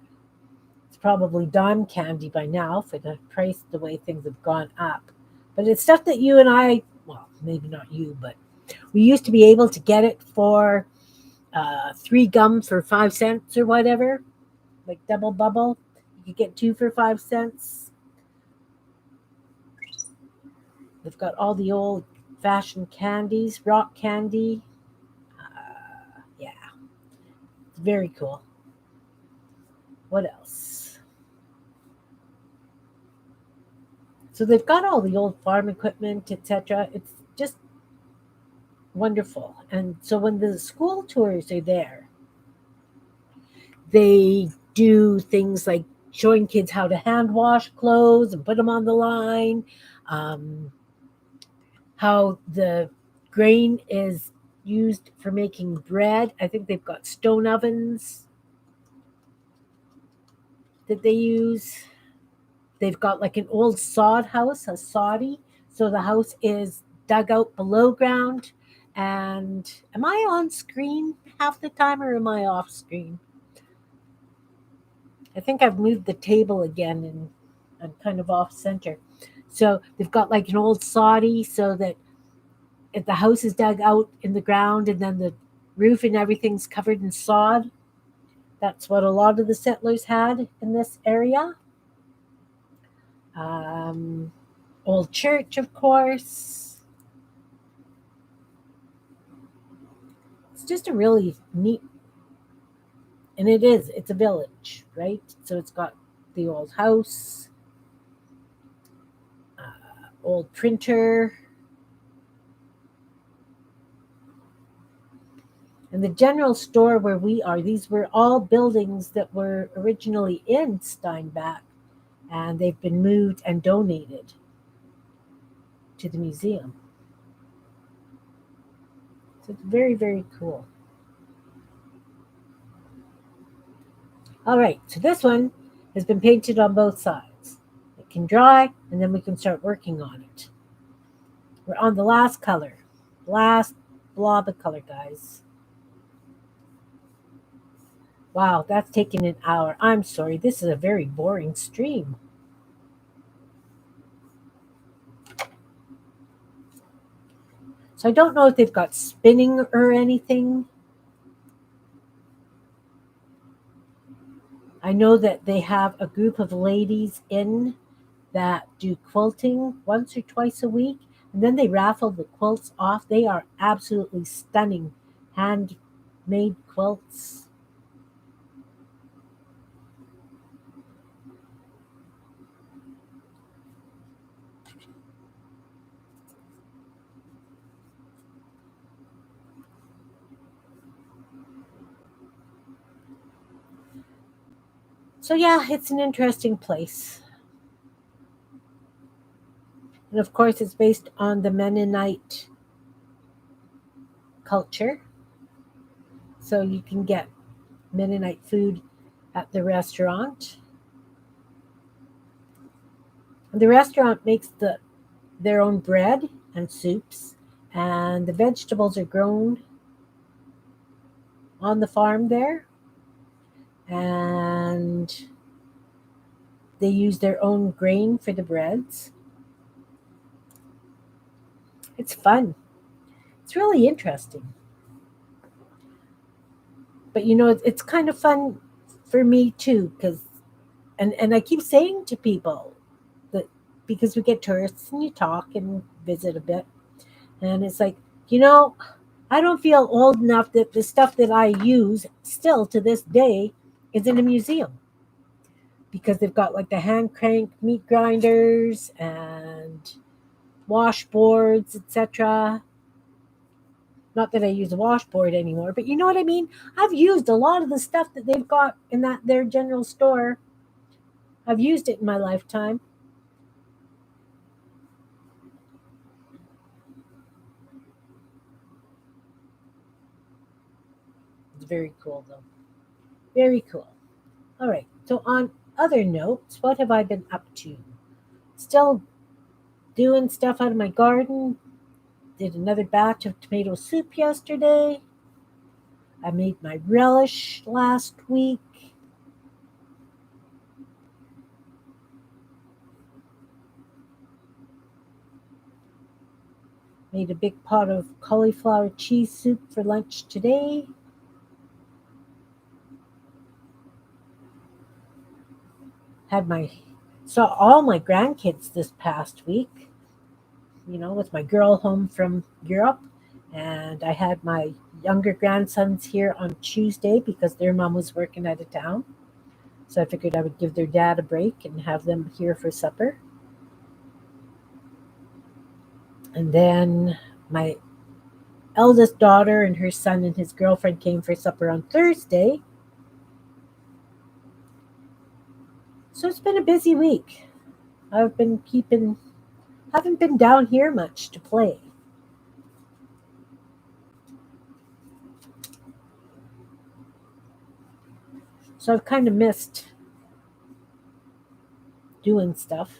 It's probably dime candy by now for the price, the way things have gone up. But it's stuff that you and I, well, maybe not you, but we used to be able to get it for three gum for 5 cents or whatever, like double bubble. You could get two for 5 cents. They've got all the old fashioned candies, rock candy. Yeah, it's very cool. What else? So they've got all the old farm equipment, etc. It's just wonderful. And so when the school tours are there, they do things like showing kids how to hand wash clothes and put them on the line, um, how the grain is used for making bread. I think they've got stone ovens that they use. They've got like an old sod house, a soddy. So the house is dug out below ground. And am I on screen half the time or am I off screen? I think I've moved the table again and I'm kind of off center. So they've got like an old soddy so that if the house is dug out in the ground and then the roof and everything's covered in sod. That's what a lot of the settlers had in this area. Um, Old church, of course. It's just a really neat, and it's a village, right? So it's got the old house, old printer, and the general store where we are. These were all buildings that were originally in Steinbach, and they've been moved and donated to the museum. So it's very, very cool. All right, so this one has been painted on both sides. It can dry, and then we can start working on it. We're on the last color, last blob of color, guys. Wow, that's taken an hour. I'm sorry, this is a very boring stream. So I don't know if they've got spinning or anything. I know that they have a group of ladies in that do quilting once or twice a week, and then they raffle the quilts off. They are absolutely stunning handmade quilts. So, yeah, it's an interesting place. And of course, it's based on the Mennonite culture. So, you can get Mennonite food at the restaurant. And the restaurant makes their own bread and soups, and the vegetables are grown on the farm there. And they use their own grain for the breads. It's fun. It's really interesting. But it's kind of fun for me too, because and I keep saying to people that because we get tourists and you talk and visit a bit, and it's like, you know, I don't feel old enough that the stuff that I use still to this day is in a museum because they've got like the hand crank meat grinders and washboards, etc. Not that I use a washboard anymore, but you know what I mean? I've used a lot of the stuff that they've got in that their general store. I've used it in my lifetime. It's very cool though. Very cool. All right. So on other notes, what have I been up to? Still doing stuff out of my garden. Did another batch of tomato soup yesterday. I made my relish last week. Made a big pot of cauliflower cheese soup for lunch today. Had my Saw all my grandkids this past week, with my girl home from Europe. And I had my younger grandsons here on Tuesday because their mom was working out of town. So I figured I would give their dad a break and have them here for supper. And then my eldest daughter and her son and his girlfriend came for supper on Thursday. So it's been a busy week. I've been haven't been down here much to play. So I've kind of missed doing stuff.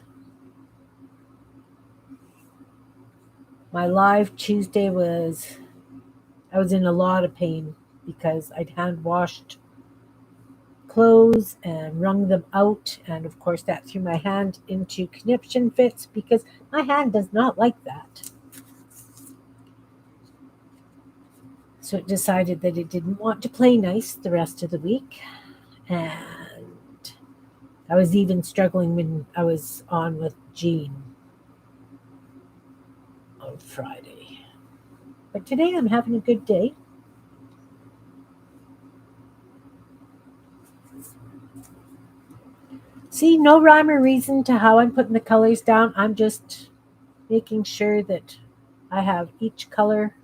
My live Tuesday I was in a lot of pain because I'd hand washed clothes and wrung them out, and of course that threw my hand into conniption fits because my hand does not like that. So it decided that it didn't want to play nice the rest of the week, and I was even struggling when I was on with Jean on Friday. But today I'm having a good day. See, no rhyme or reason to how I'm putting the colors down. I'm just making sure that I have each color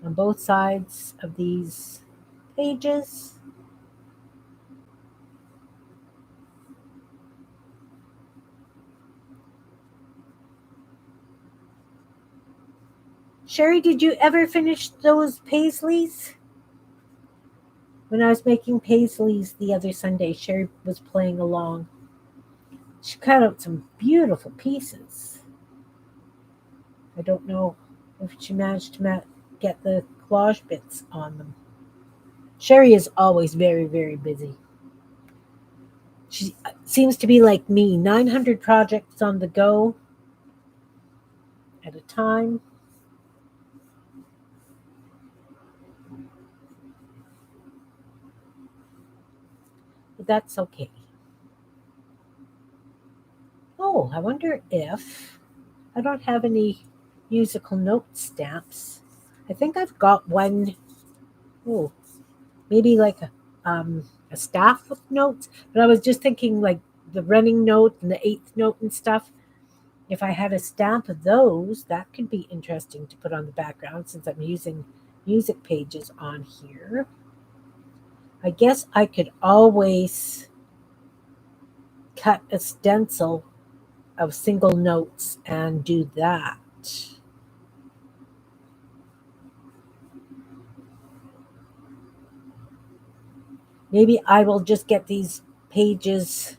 on both sides of these pages. Sherry, did you ever finish those paisleys? When I was making paisleys the other Sunday, Sherry was playing along. She cut out some beautiful pieces. I don't know if she managed to get the collage bits on them. Sherry is always very, very busy. She seems to be like me, 900 projects on the go at a time. But that's okay. Oh, I wonder if I don't have any musical note stamps. I think I've got one. Oh, maybe like a staff with notes. But I was just thinking like the running note and the eighth note and stuff. If I had a stamp of those, that could be interesting to put on the background since I'm using music pages on here. I guess I could always cut a stencil of single notes and do that. Maybe I will just get these pages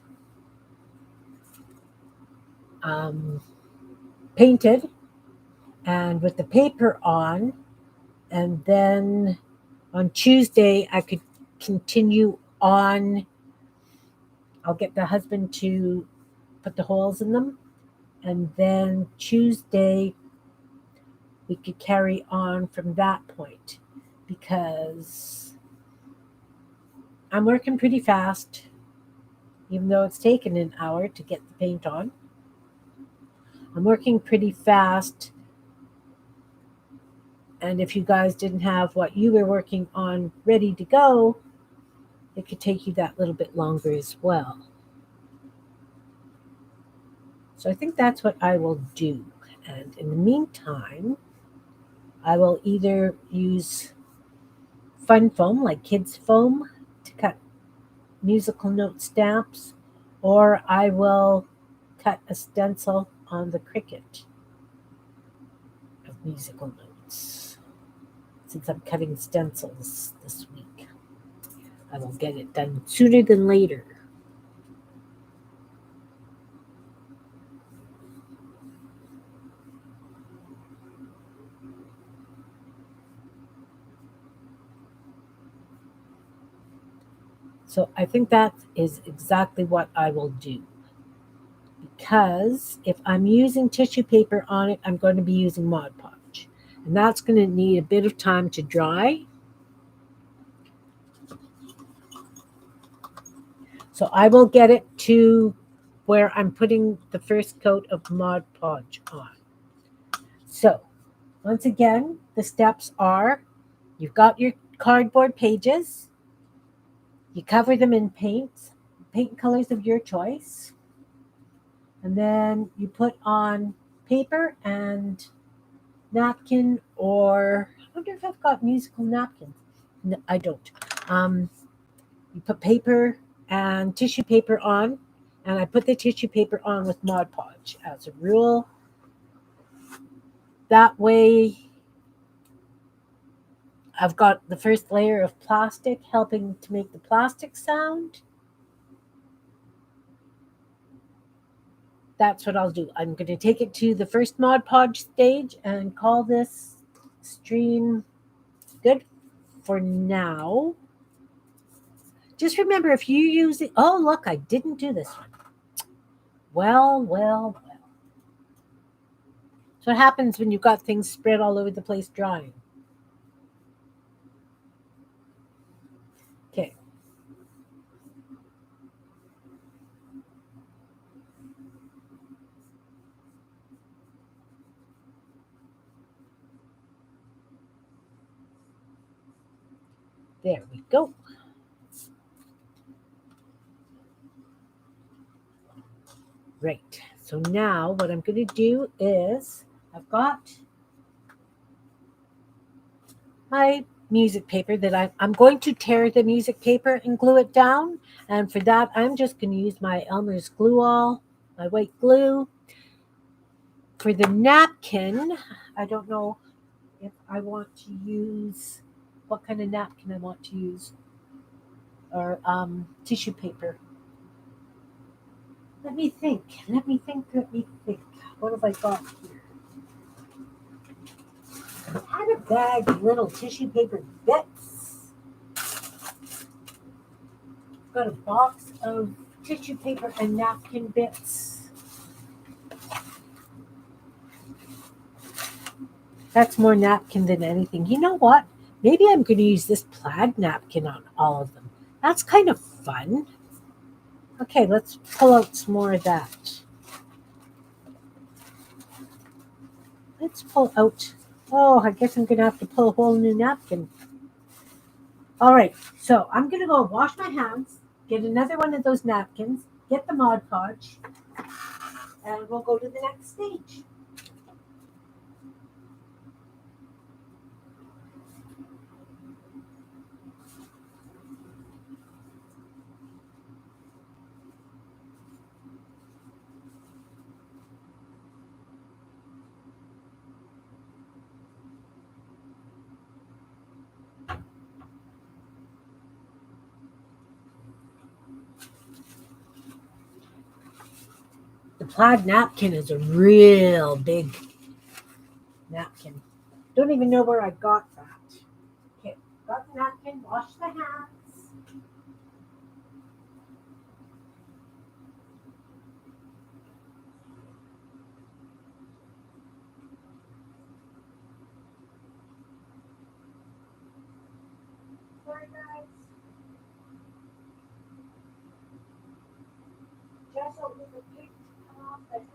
um, painted and with the paper on, and then on Tuesday I could continue on. I'll get the husband to put the holes in them, and then Tuesday we could carry on from that point because I'm working pretty fast, even though it's taken an hour to get the paint on. I'm working pretty fast, and if you guys didn't have what you were working on ready to go, it could take you that little bit longer as well. So I think that's what I will do. And in the meantime, I will either use fun foam, like kids' foam, to cut musical note stamps, or I will cut a stencil on the Cricut of musical notes. Since I'm cutting stencils this week, I will get it done sooner than later. So I think that is exactly what I will do. Because if I'm using tissue paper on it, I'm going to be using Mod Podge. And that's going to need a bit of time to dry. So I will get it to where I'm putting the first coat of Mod Podge on. So once again, the steps are you've got your cardboard pages, you cover them in paint colors of your choice, and then you put on paper and napkin, or I wonder if I've got musical napkins. No, I don't. Um, you put paper and tissue paper on, and I put the tissue paper on with Mod Podge as a rule. That way, I've got the first layer of plastic helping to make the plastic sound. That's what I'll do. I'm going to take it to the first Mod Podge stage and call this stream good for now. Just remember, if you use it, oh, look, I didn't do this one. Well. So what happens when you've got things spread all over the place drying? Okay. There we go. Right. So now what I'm going to do is I've got my music paper that I'm going to tear the music paper and glue it down. And for that, I'm just going to use my Elmer's Glue All, my white glue. For the napkin, I don't know if I want to use, what kind of napkin I want to use, or tissue paper. Let me think. What have I got here? I had a bag of little tissue paper bits. Got a box of tissue paper and napkin bits. That's more napkin than anything. You know what? Maybe I'm going to use this plaid napkin on all of them. That's kind of fun. Okay, let's pull out some more of that. Let's pull out. Oh, I guess I'm going to have to pull a whole new napkin. All right, so I'm going to go wash my hands, get another one of those napkins, get the Mod Podge, and we'll go to the next stage. The plaid napkin is a real big napkin. Don't even know where I got that. Okay, got the napkin, wash the hands. Sorry, guys. Just a little bit off the hands.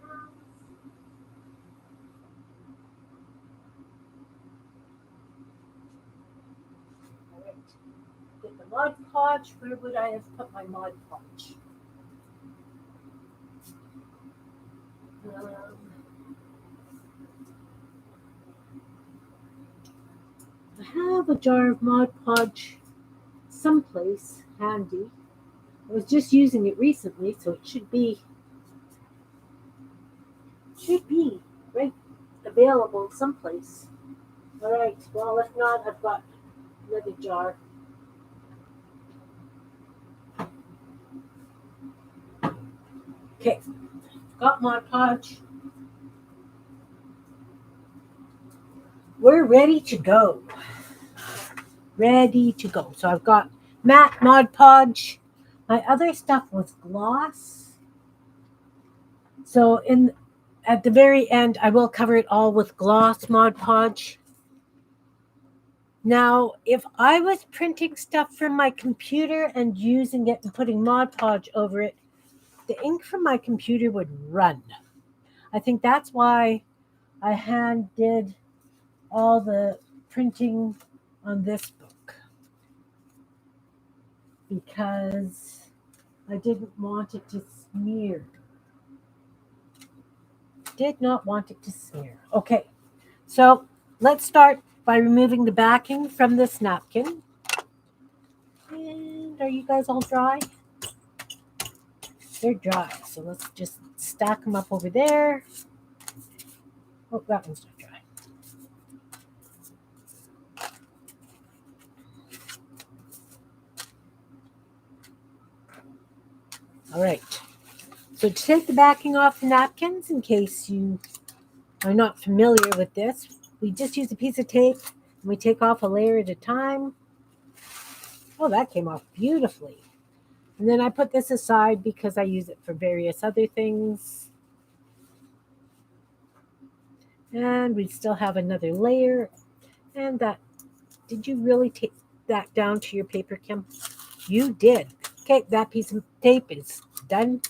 All right. Get the Mod Podge. Where would I have put my Mod Podge? I have a jar of Mod Podge someplace handy. I was just using it recently, so it should be right available someplace. All right. Well, if not, I've got another jar. Okay. Got Mod Podge. We're ready to go. Ready to go. So I've got matte Mod Podge. My other stuff was gloss. So at the very end, I will cover it all with gloss Mod Podge. Now, if I was printing stuff from my computer and using it and putting Mod Podge over it, the ink from my computer would run. I think that's why I hand did all the printing on this book, because I didn't want it to smear. did not want it to smear. Okay, so let's start by removing the backing from this napkin. And are you guys all dry? They're dry, so let's just stack them up over there. Oh, that one's not dry. All right. So to take the backing off the napkins, in case you are not familiar with this, we just use a piece of tape and we take off a layer at a time. Oh, that came off beautifully. And then I put this aside because I use it for various other things. And we still have another layer. And that, did you really take that down to your paper, Kim? You did. Okay, that piece of tape is done.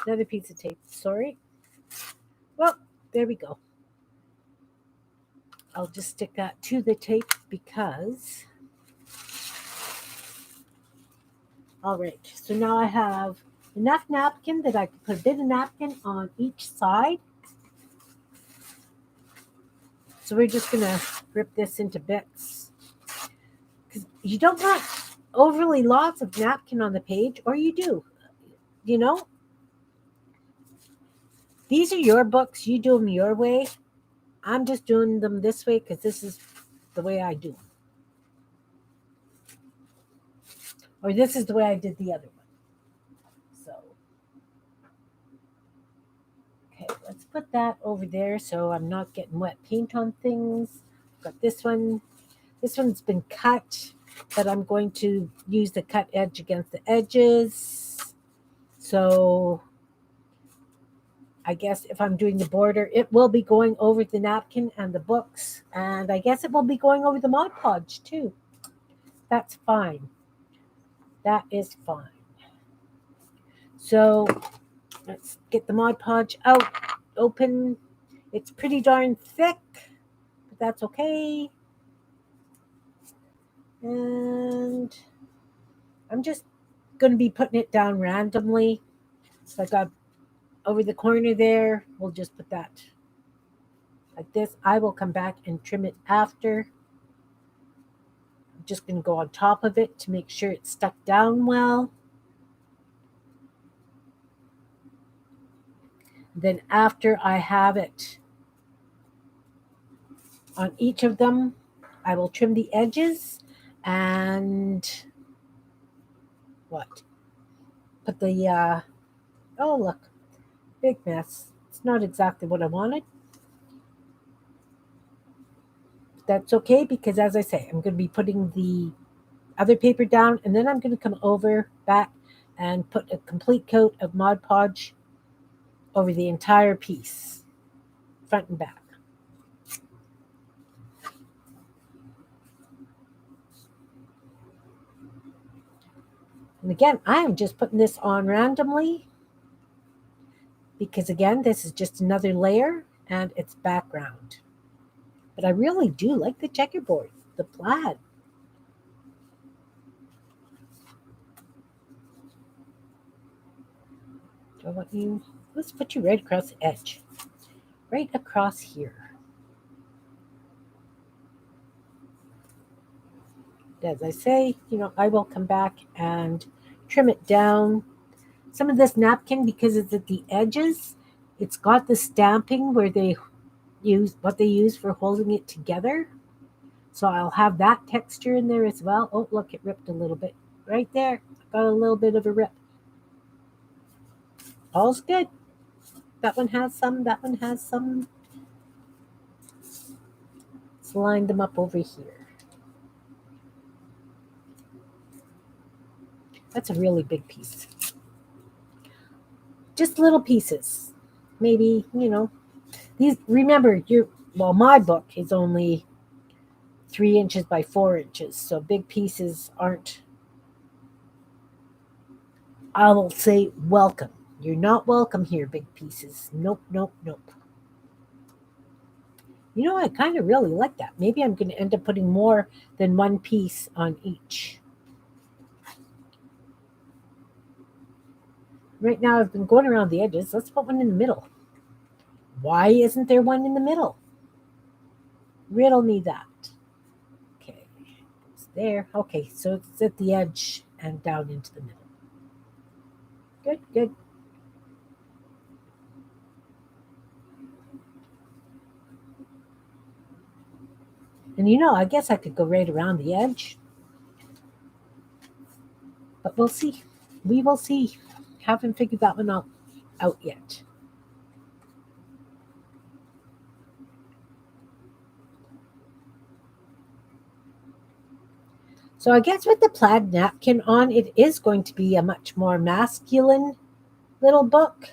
Another piece of tape, sorry. Well, there we go. I'll just stick that to the tape because... All right, so now I have enough napkin that I can put a bit of napkin on each side. So we're just gonna rip this into bits. Because you don't want overly lots of napkin on the page, or you do. You know? These are your books, you do them your way. I'm just doing them this way because this is the way I do them. Or this is the way I did the other one. So, okay, let's put that over there so I'm not getting wet paint on things. Got this one. This one's been cut, but I'm going to use the cut edge against the edges. So I guess if I'm doing the border, it will be going over the napkin and the books. And I guess it will be going over the Mod Podge too. That's fine. That is fine. So let's get the Mod Podge out, open. It's pretty darn thick, but that's okay. And I'm just going to be putting it down randomly. So I got over the corner there. We'll just put that like this. I will come back and trim it after. I'm just going to go on top of it to make sure it's stuck down well. Then after I have it on each of them, I will trim the edges and what? Put the, oh look, big mess. It's not exactly what I wanted. That's okay because as I say, I'm going to be putting the other paper down and then I'm going to come over back and put a complete coat of Mod Podge over the entire piece, front and back. And again, I am just putting this on randomly because again, this is just another layer and it's background. But I really do like the checkerboard, the plaid. Do I want you? Let's put you right across the edge. Right across here. As I say, I will come back and trim it down. Some of this napkin, because it's at the edges, it's got the stamping where they use what they use for holding it together. So I'll have that texture in there as well. Oh, look, it ripped a little bit. Right there, got a little bit of a rip. All's good. That one has some, that one has some. Let's line them up over here. That's a really big piece. Just little pieces. Maybe, these, remember, my book is only 3 inches by 4 inches, so big pieces aren't, I will say, welcome. You're not welcome here, big pieces. Nope, nope, nope. I kind of really like that. Maybe I'm going to end up putting more than one piece on each. Right now, I've been going around the edges. Let's put one in the middle. Why isn't there one in the middle? Riddle me that. Okay, it's there. Okay, so it's at the edge and down into the middle. Good, good. And I guess I could go right around the edge, but we'll see. We will see. Haven't figured that one out yet. So I guess with the plaid napkin on, it is going to be a much more masculine little book.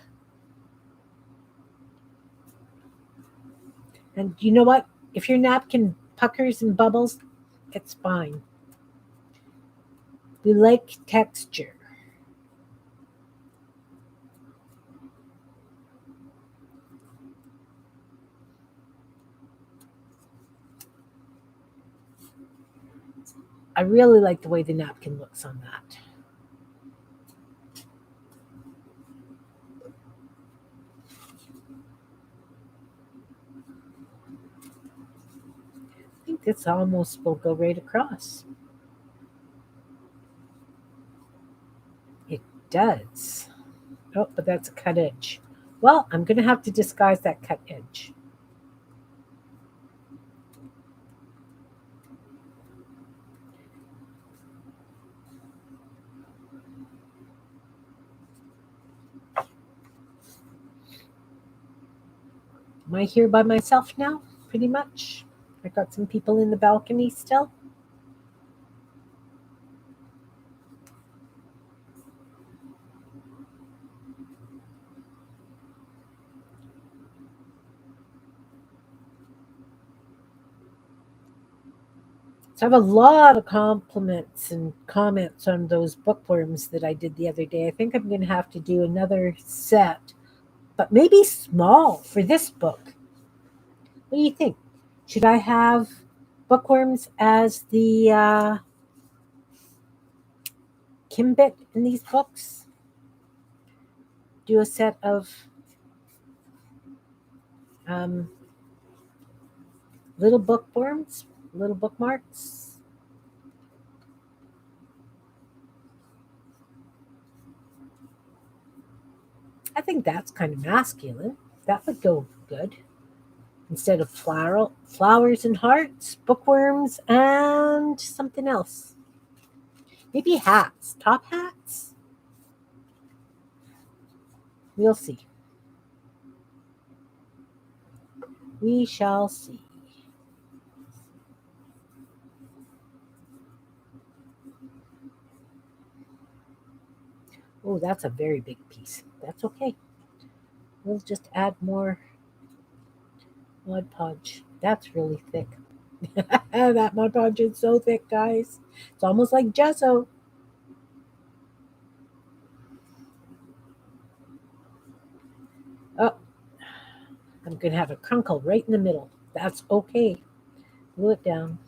And you know what? If your napkin puckers and bubbles, it's fine. We like texture. I really like the way the napkin looks on that. I think this almost will go right across. It does. Oh, but that's a cut edge. Well, I'm going to have to disguise that cut edge. Am I here by myself now? Pretty much. I got some people in the balcony still. So I have a lot of compliments and comments on those bookworms that I did the other day. I think I'm going to have to do another set, but maybe small for this book. What do you think? Should I have bookworms as the Kimbit in these books? Do a set of um, little bookworms, little bookmarks. I think that's kind of masculine. That would go good. Instead of flowers and hearts, bookworms, and something else. Maybe hats, top hats. We'll see. We shall see. Oh, that's a very big piece. That's okay. We'll just add more Mod Podge. That's really thick. That Mod Podge is so thick, guys. It's almost like gesso. Oh, I'm going to have a crunkle right in the middle. That's okay. Glue it down.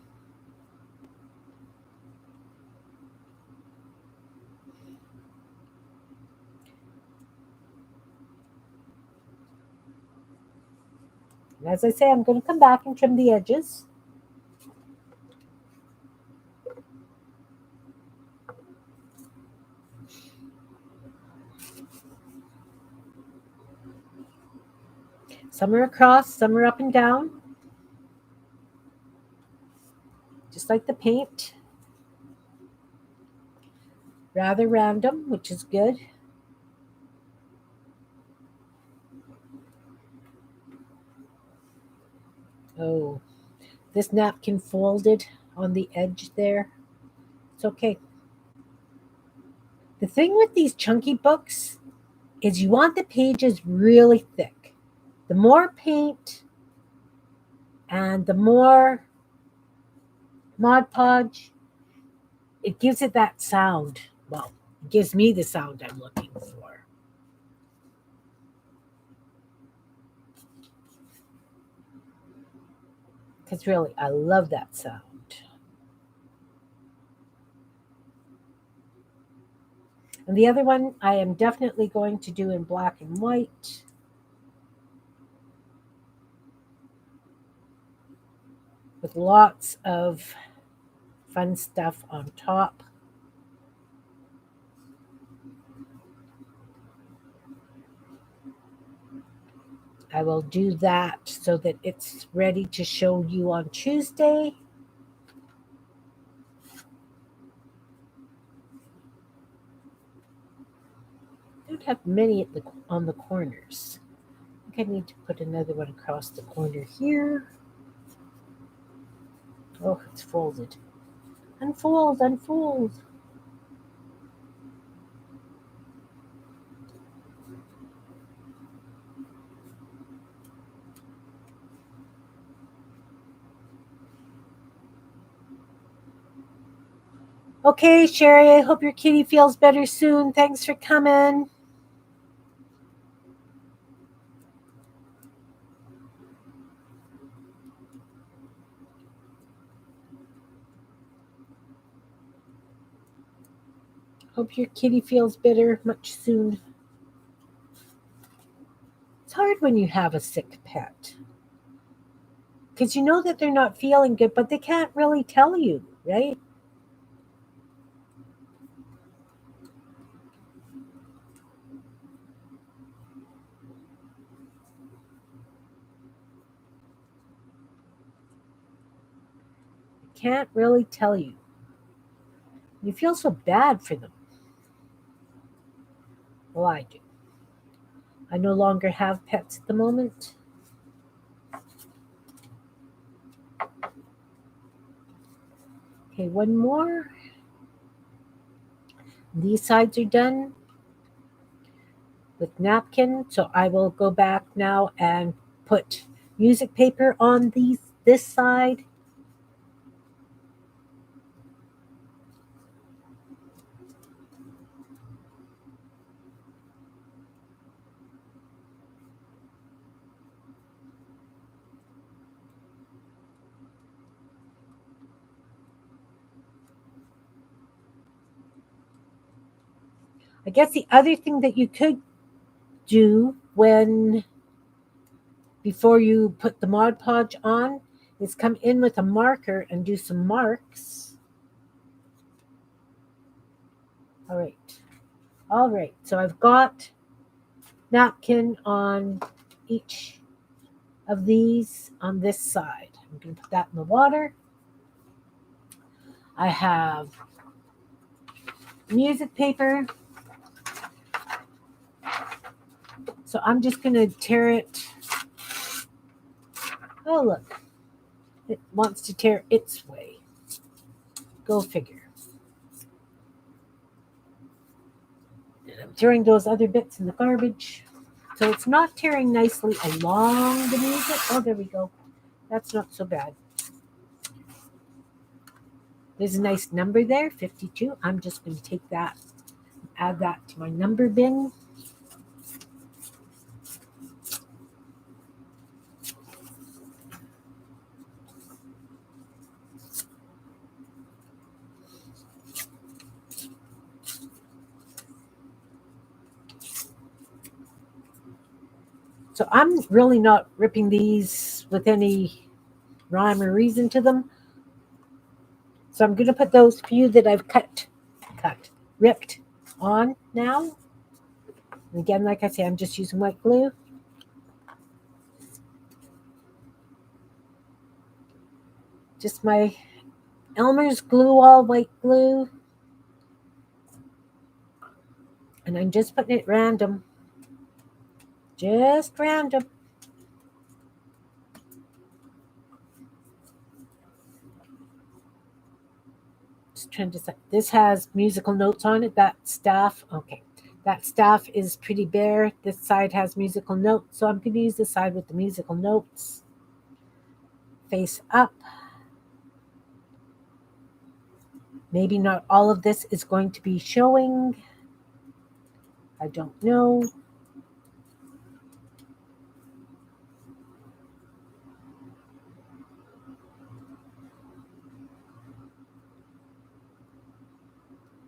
And as I say, I'm going to come back and trim the edges. Some are across, some are up and down. Just like the paint. Rather random, which is good. Oh, this napkin folded on the edge there. It's okay. The thing with these chunky books is you want the pages really thick. The more paint and the more Mod Podge, it gives it that sound. Well, it gives me the sound I'm looking for. Because really, I love that sound. And the other one I am definitely going to do in black and white. with lots of fun stuff on top. I will do that so that it's ready to show you on Tuesday. I don't have many on the corners. I think I need to put another one across the corner here. Oh, it's folded. Unfold, unfold. Okay, Sherry, I hope your kitty feels better soon. Thanks for coming. Hope your kitty feels better much soon. It's hard when you have a sick pet because you know that they're not feeling good, but they can't really tell you, right? They can't really tell you. You feel so bad for them. Well, I do. I no longer have pets at the moment. Okay, one more. These sides are done with napkin, so I will go back now and put music paper on this side. I guess the other thing that you could do before you put the Mod Podge on is come in with a marker and do some marks. All right. All right. So I've got napkin on each of these on this side. I'm going to put that in the water. I have music paper. So I'm just going to tear it. Oh, look. It wants to tear its way. Go figure. And I'm tearing those other bits in the garbage. So it's not tearing nicely along the music. Oh, there we go. That's not so bad. There's a nice number there, 52. I'm just going to take that, add that to my number bin. So I'm really not ripping these with any rhyme or reason to them. So I'm going to put those few that I've ripped on now. And again, like I say, I'm just using white glue. Just my Elmer's Glue All white glue. And I'm just putting it random. Just random. Just trying to say, this has musical notes on it. That staff, okay. That staff is pretty bare. This side has musical notes, so I'm going to use the side with the musical notes. Face up. Maybe not all of this is going to be showing. I don't know.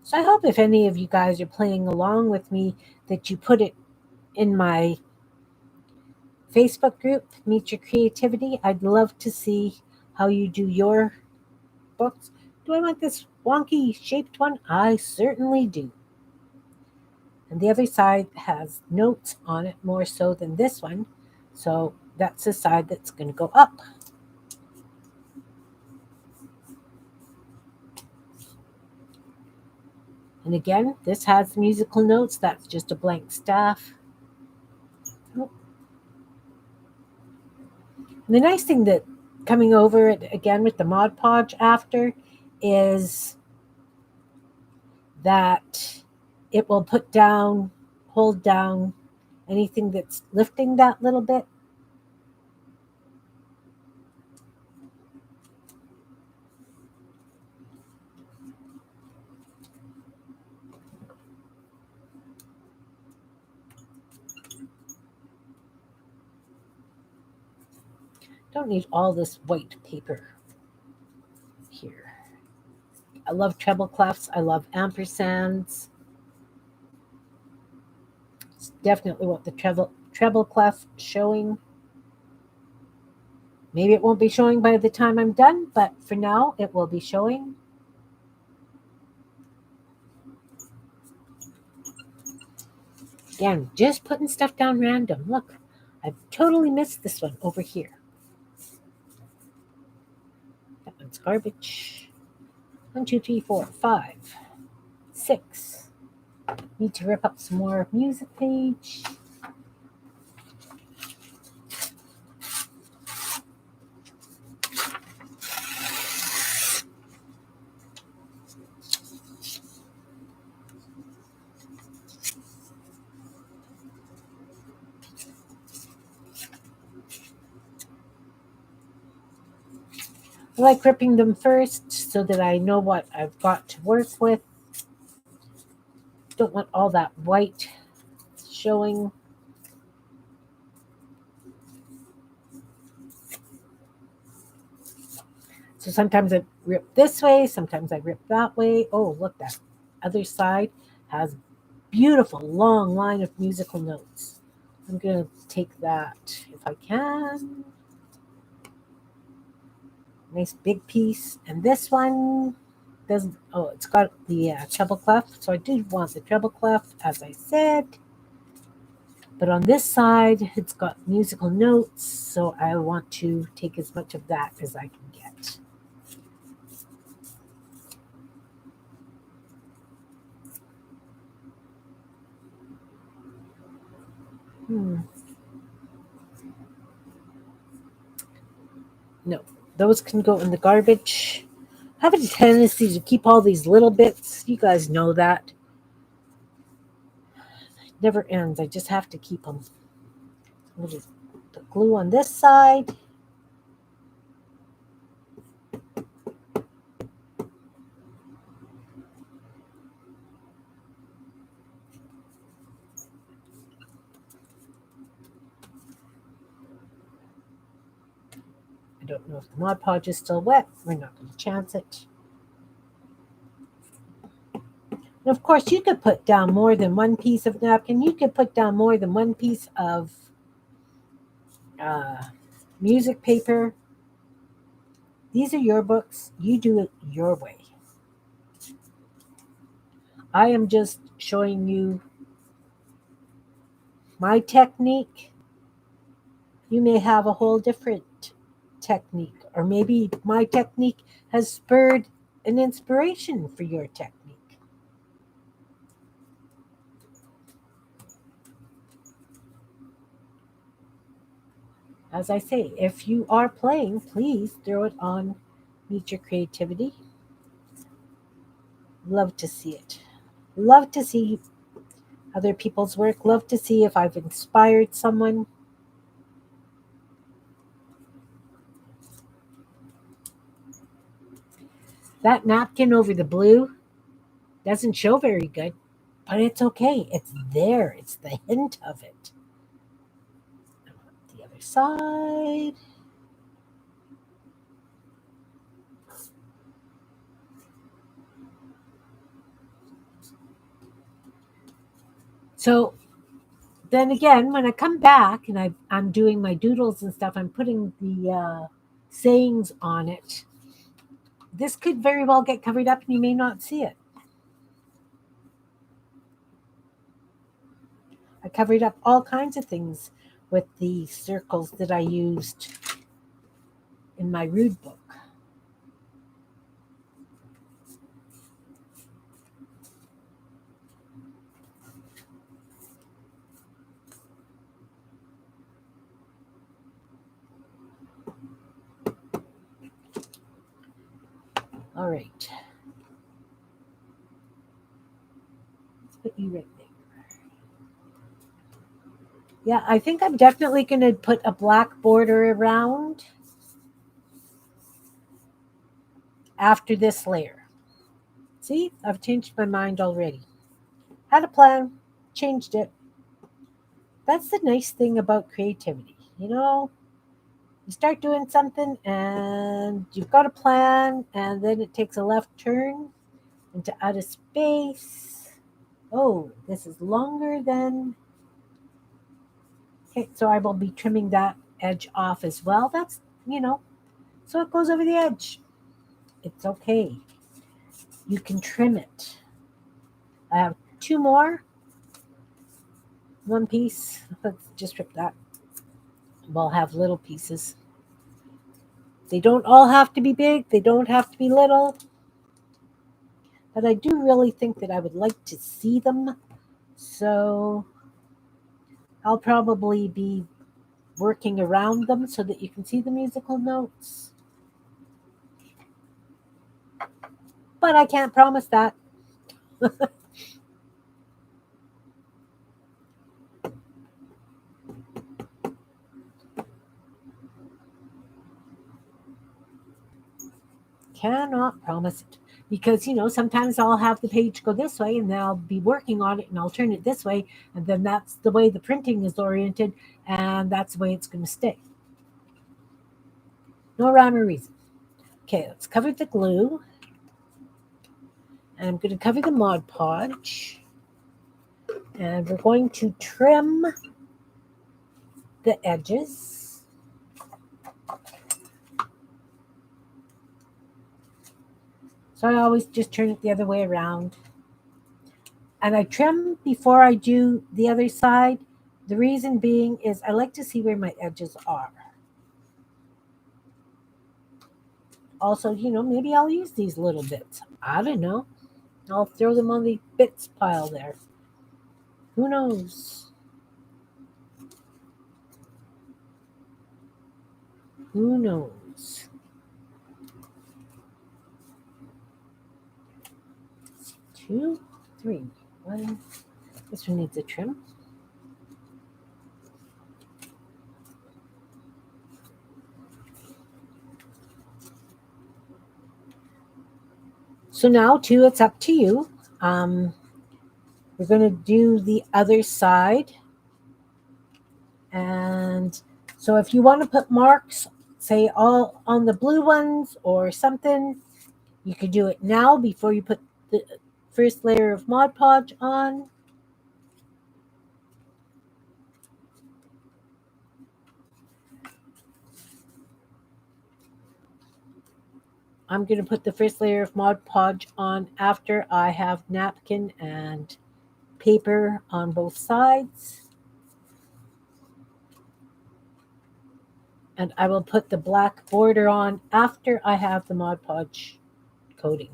So I hope if any of you guys are playing along with me that you put it in my Facebook group, Meet Your Creativity. I'd love to see how you do your books. Do I want this wonky shaped one? I certainly do. And the other side has notes on it more so than this one. So that's the side that's going to go up. And again, this has musical notes. That's just a blank staff. Oh. And the nice thing that coming over it again with the Mod Podge after is that it will put down, hold down anything that's lifting that little bit. Don't need all this white paper here. I love treble clefs. I love ampersands. It's definitely what the treble clef showing. Maybe it won't be showing by the time I'm done, but for now it will be showing. Again, just putting stuff down random. Look, I've totally missed this one over here. That one's garbage. 1, 2, 3, 4, 5, 6. Need to rip up some more music page. I like ripping them first so that I know what I've got to work with. Don't want all that white showing. So sometimes I rip this way, sometimes I rip that way. Oh, look, that other side has beautiful long line of musical notes. I'm going to take that if I can. Nice big piece. And this one doesn't, oh, it's got the treble clef. So I do want the treble clef, as I said. But on this side, it's got musical notes. So I want to take as much of that as I can get. No, those can go in the garbage. I have a tendency to keep all these little bits. You guys know that. It never ends. I just have to keep them. I'll just put glue on this side. I don't know if the Mod Podge is still wet. We're not going to chance it. And of course, you could put down more than one piece of napkin. You could put down more than one piece of music paper. These are your books. You do it your way. I am just showing you my technique. You may have a whole different technique, or maybe my technique has spurred an inspiration for your technique. As I say, if you are playing, please throw it on Meet Your Creativity. Love to see it. Love to see other people's work. Love to see if I've inspired someone. That napkin over the blue doesn't show very good, but it's okay. It's there. It's the hint of it. The other side. So then again, when I come back and I'm doing my doodles and stuff, I'm putting the sayings on it. This could very well get covered up and you may not see it. I covered up all kinds of things with the circles that I used in my rude book. All right. Let's put you right there. Yeah, I think I'm definitely going to put a black border around after this layer. See, I've changed my mind already. Had a plan, changed it. That's the nice thing about creativity. You start doing something and you've got a plan, and then it takes a left turn into outer space. Oh, this is longer than. Okay, so I will be trimming that edge off as well. So it goes over the edge. It's okay. You can trim it. I have two more. One piece. Let's just rip that. We'll have little pieces. They don't all have to be big. They don't have to be little. But I do really think that I would like to see them. So I'll probably be working around them so that you can see the musical notes. But I can't promise that. Cannot promise it. Because, sometimes I'll have the page go this way and then I'll be working on it and I'll turn it this way. And then that's the way the printing is oriented and that's the way it's going to stay. No rhyme or reason. Okay, let's cover the glue. And I'm going to cover the Mod Podge. And we're going to trim the edges. So I always just turn it the other way around. And I trim before I do the other side. The reason being is I like to see where my edges are. Also, maybe I'll use these little bits. I don't know. I'll throw them on the bits pile there. Who knows? Who knows? 2, 3, 1. This one needs a trim. So now, too, it's up to you. We're going to do the other side. And so if you want to put marks, say all on the blue ones or something, you could do it now before you put the first layer of Mod Podge on. I'm going to put the first layer of Mod Podge on after I have napkin and paper on both sides. And I will put the black border on after I have the Mod Podge coating.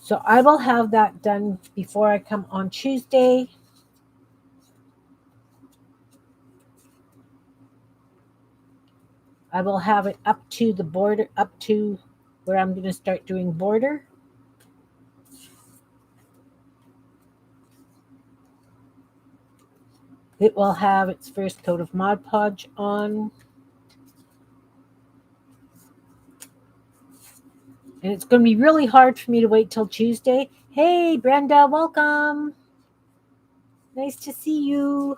So I will have that done before I come on Tuesday. I will have it up to the border, up to where I'm going to start doing border. It will have its first coat of Mod Podge on. And it's going to be really hard for me to wait till Tuesday. Hey, Brenda, welcome. Nice to see you.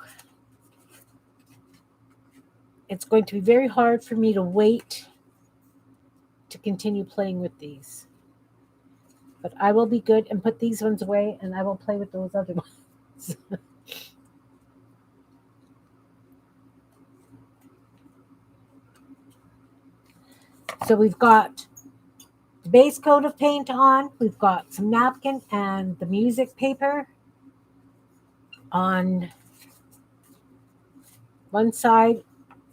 It's going to be very hard for me to wait to continue playing with these. But I will be good and put these ones away, and I will play with those other ones. So we've got the base coat of paint on. We've got some napkin and the music paper on one side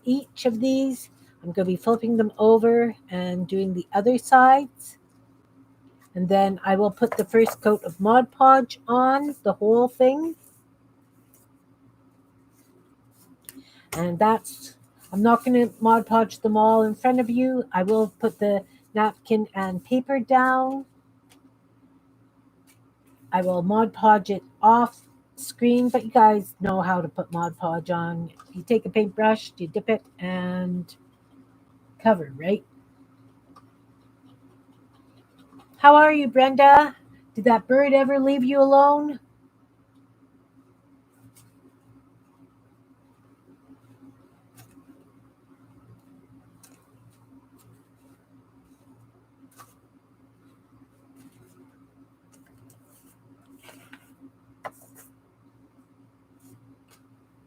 each of these. I'm going to be flipping them over and doing the other sides. And then I will put the first coat of Mod Podge on the whole thing. And I'm not going to Mod Podge them all in front of you. I will put the napkin and paper down. I will Mod Podge it off screen, but you guys know how to put Mod Podge on. You take a paintbrush, you dip it, and cover, right? How are you, Brenda? Did that bird ever leave you alone?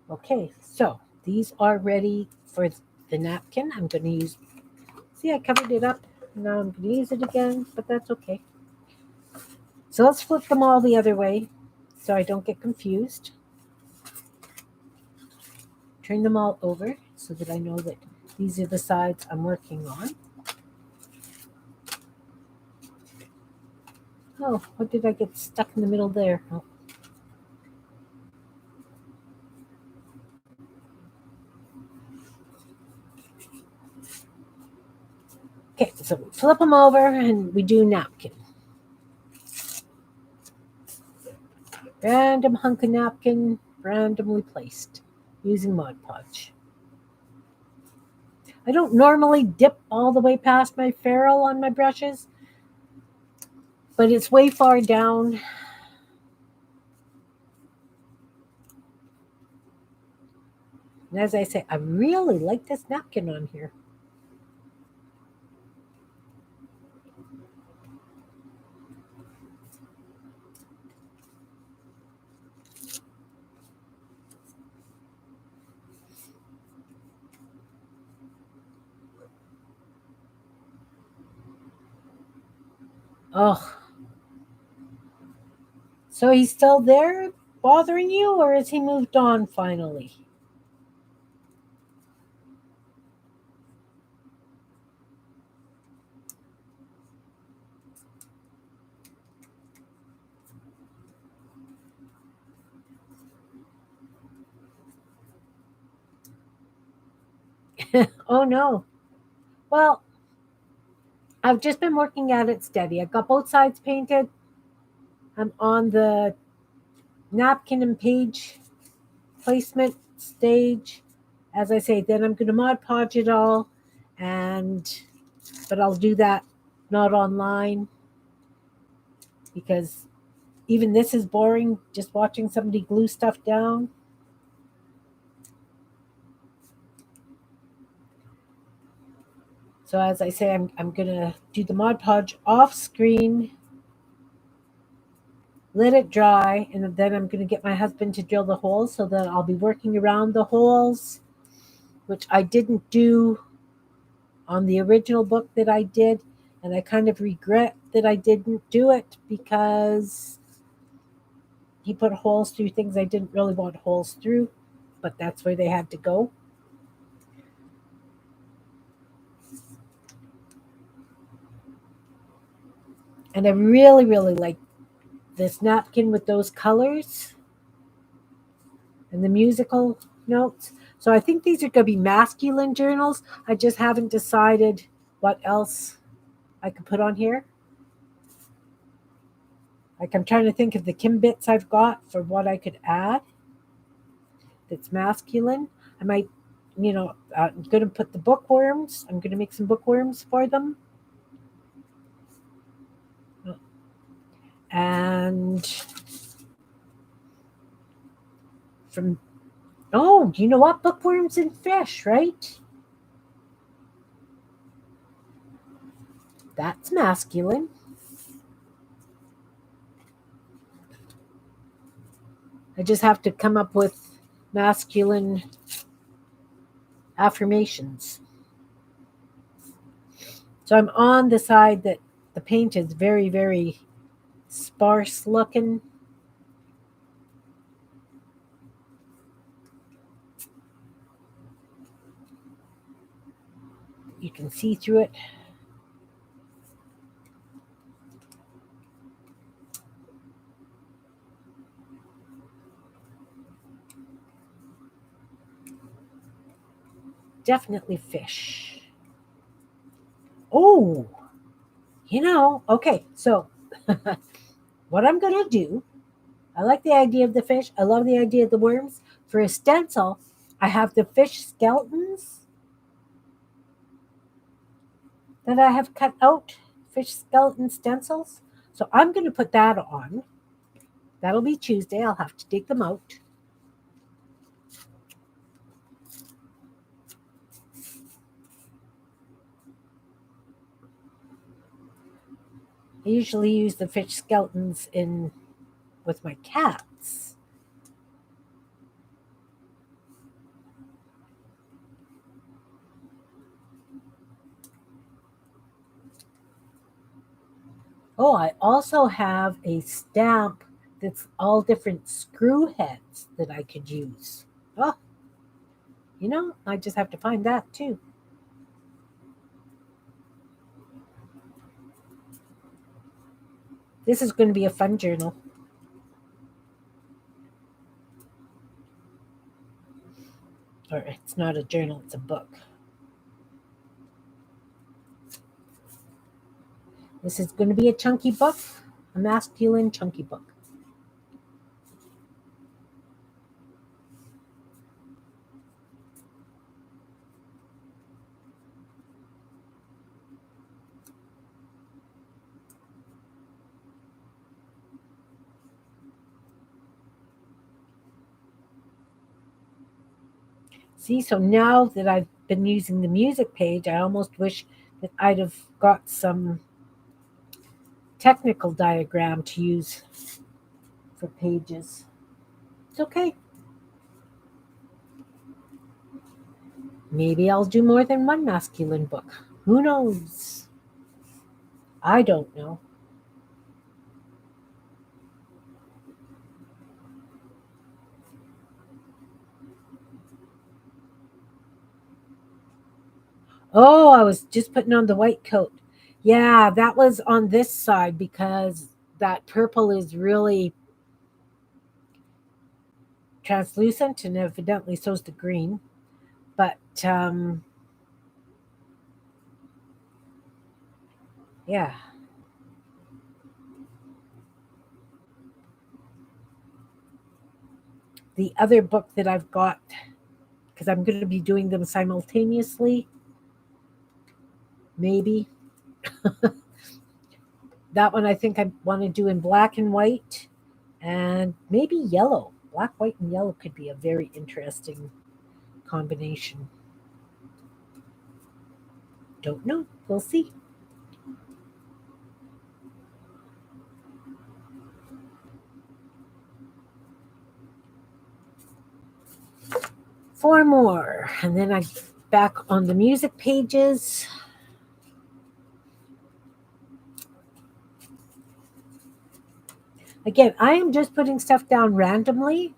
Okay, so these are ready for the napkin. I'm going to use, see, I covered it up. Now I'm going to use it again, but that's okay. So let's flip them all the other way so I don't get confused. Turn them all over so that I know that these are the sides I'm working on. Oh, what did I get stuck in the middle there? Oh. Okay, so we flip them over and we do napkin. Random hunk of napkin, randomly placed using Mod Podge. I don't normally dip all the way past my ferrule on my brushes, but it's way far down. And as I say, I really like this napkin on here. Oh, so he's still there bothering you, or has he moved on finally? Oh no. Well, I've just been working at it steady. I've got both sides painted. I'm on the napkin and page placement stage. As I say, then I'm going to Mod Podge it all, but I'll do that not online because even this is boring, just watching somebody glue stuff down. So as I say, I'm going to do the Mod Podge off screen, let it dry, and then I'm going to get my husband to drill the holes so that I'll be working around the holes, which I didn't do on the original book that I did. And I kind of regret that I didn't do it because he put holes through things I didn't really want holes through, but that's where they had to go. And I really, really like this napkin with those colors and the musical notes. So I think these are going to be masculine journals. I just haven't decided what else I could put on here. Like I'm trying to think of the Kim bits I've got for what I could add that's masculine. I might, I'm going to put the bookworms. I'm going to make some bookworms for them. And you know what? Bookworms and fish, right? That's masculine. I just have to come up with masculine affirmations. So I'm on the side that the paint is very, very sparse looking. You can see through it. Definitely fish. Oh, okay. So what I'm going to do, I like the idea of the fish. I love the idea of the worms. For a stencil, I have the fish skeletons that I have cut out, fish skeleton stencils. So I'm going to put that on. That'll be Tuesday. I'll have to dig them out. I usually use the fish skeletons in with my cats. Oh, I also have a stamp that's all different screw heads that I could use. Oh, I just have to find that too. This is going to be a fun journal. Or it's not a journal, it's a book. This is going to be a chunky book, a masculine chunky book. See, so now that I've been using the music page, I almost wish that I'd have got some technical diagram to use for pages. It's okay. Maybe I'll do more than one masculine book. Who knows? I don't know. Oh, I was just putting on the white coat. Yeah, that was on this side because that purple is really translucent and evidently so is the green. But yeah, the other book that I've got, because I'm going to be doing them simultaneously, maybe. That one I think I want to do in black and white and maybe yellow. Black, white, and yellow could be a very interesting combination. Don't know. We'll see. Four more. And then I back on the music pages. Again, I am just putting stuff down randomly.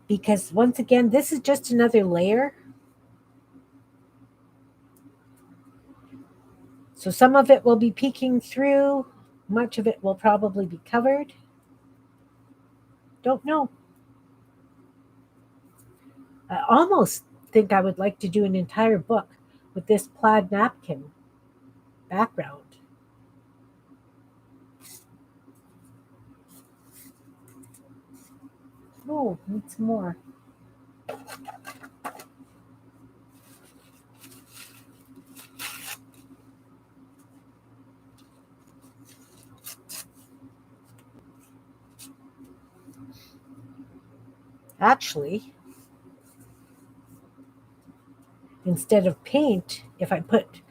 Because once again, this is just another layer. So some of it will be peeking through, much of it will probably be covered. Don't know. I almost think I would like to do an entire book with this plaid napkin background. Oh, needs more. Actually, instead of paint, if I put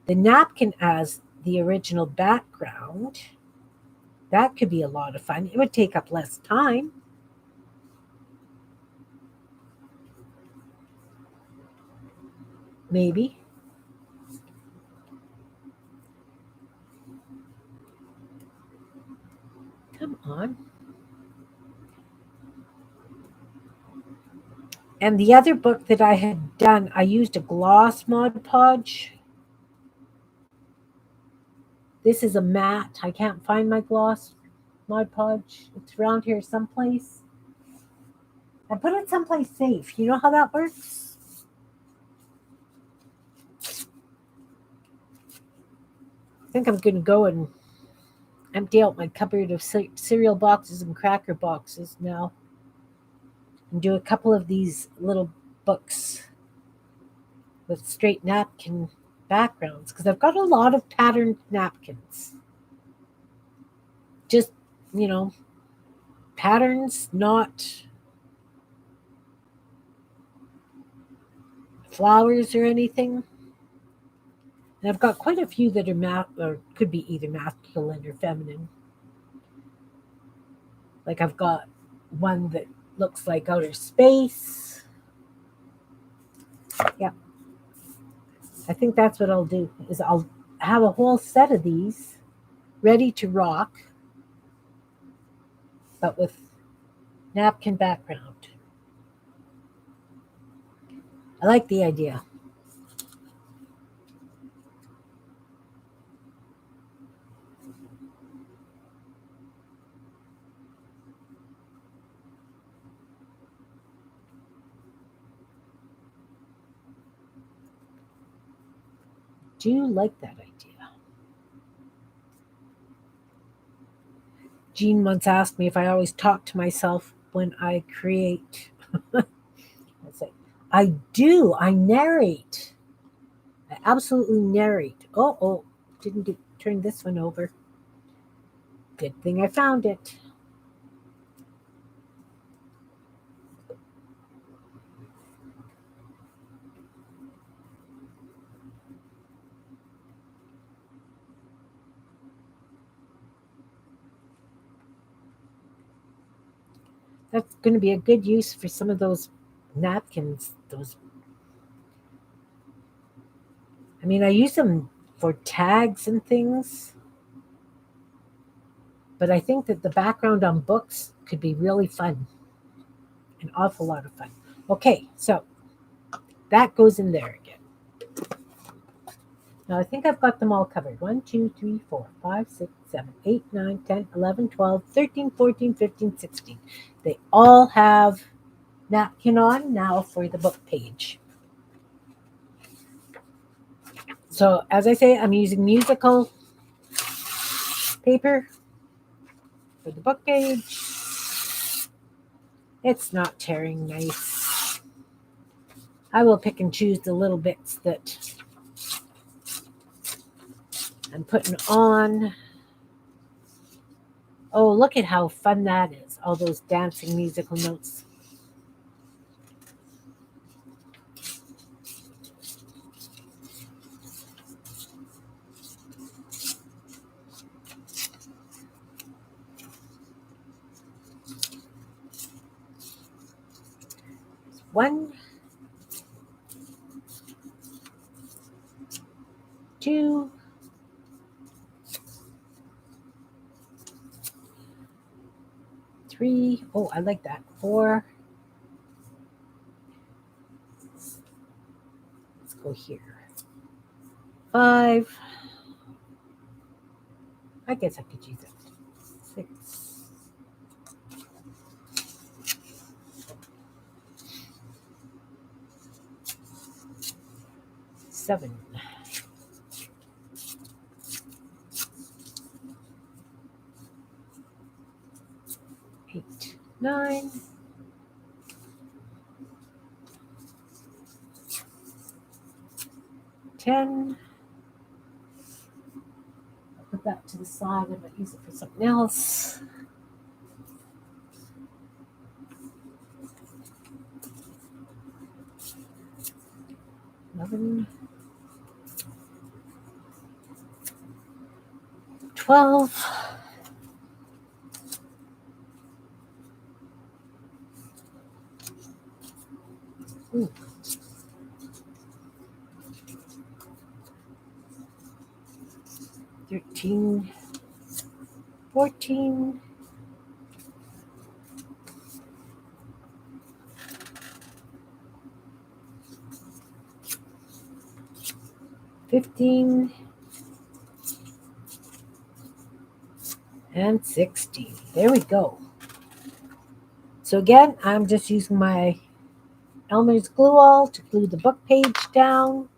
the napkin as the original background. That could be a lot of fun. It would take up less time. Maybe. Come on. And the other book that I had done, I used a gloss Mod Podge. This is a matte. I can't find my gloss Mod Podge. It's around here someplace. I put it someplace safe. You know how that works? I think I'm going to go and empty out my cupboard of cereal boxes and cracker boxes now and do a couple of these little books with straight napkin backgrounds because I've got a lot of patterned napkins. Just, you know, patterns, not flowers or anything. And I've got quite a few that are or could be either masculine or feminine. Like I've got one that looks like outer space. Yeah, I think that's what I'll do. Is I'll have a whole set of these ready to rock, but with napkin background. I like the idea. Do you like that idea? Jean once asked me if I always talk to myself when I create. I say, I do. I narrate. I absolutely narrate. Oh, didn't turn this one over. Good thing I found it. That's going to be a good use for some of those napkins. Those, I mean, I use them for tags and things, but I think that the background on books could be really fun, an awful lot of fun. Okay, so that goes in there again. Now I think I've got them all covered. 1, 2, 3, 4, 5, 6, 7, 8, 9, 10, 11, 12, 13, 14, 15, 16. They all have napkin on now for the book page. So as I say, I'm using musical paper for the book page. It's not tearing nice. I will pick and choose the little bits that I'm putting on. Oh, look at how fun that is. All those dancing musical notes. One, two, three. Oh, I like that. 4. Let's go here. 5. I guess I could use it. 6. 7. 8. 9. 10. I'll put that to the side. I might use it for something else. 11. 12. 13, 14, 15, and 16. There we go. So again, I'm just using my Elmer's glue all to glue the book page down.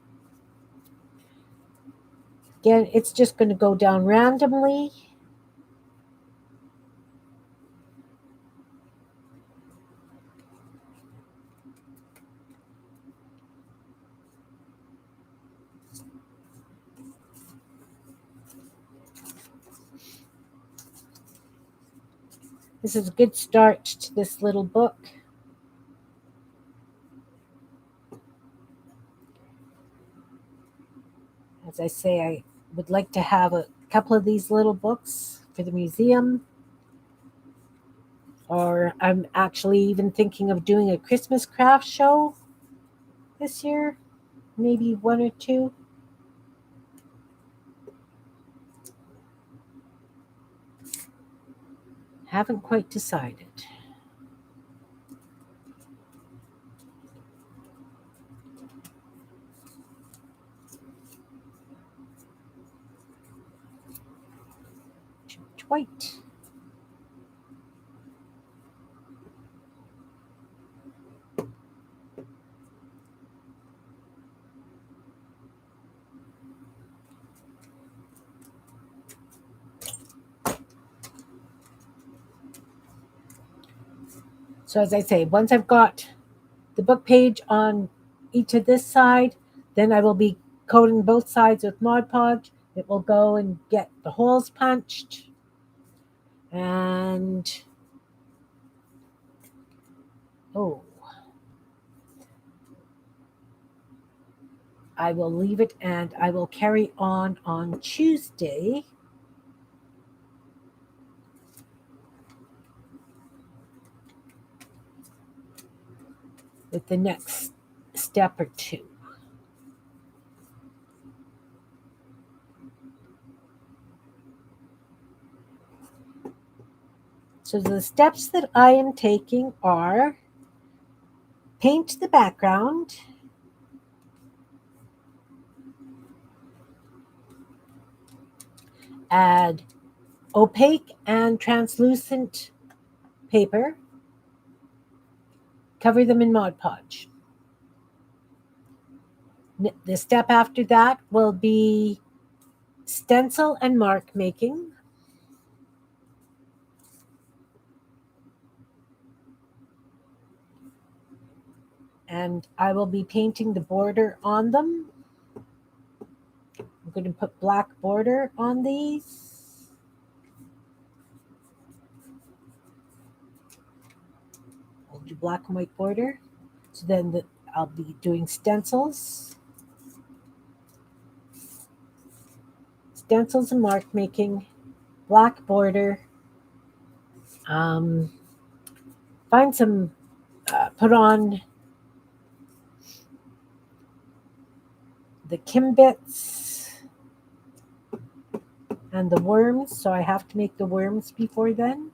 Again, it's just going to go down randomly. This is a good start to this little book. As I say, I would like to have a couple of these little books for the museum. Or I'm actually even thinking of doing a Christmas craft show this year. Maybe one or two. Haven't quite decided. White. So as I say, once I've got the book page on each of this side, then I will be coating both sides with Mod Podge. It will go and get the holes punched. And I will leave it and I will carry on Tuesday with the next step or two. So the steps that I am taking are paint the background, add opaque and translucent paper, cover them in Mod Podge. The step after that will be stencil and mark making. And I will be painting the border on them. I'm going to put black border on these. I'll do black and white border. So then I'll be doing stencils. Stencils and mark making, black border. Find some, put on the Kimbits and the worms. So I have to make the worms before then.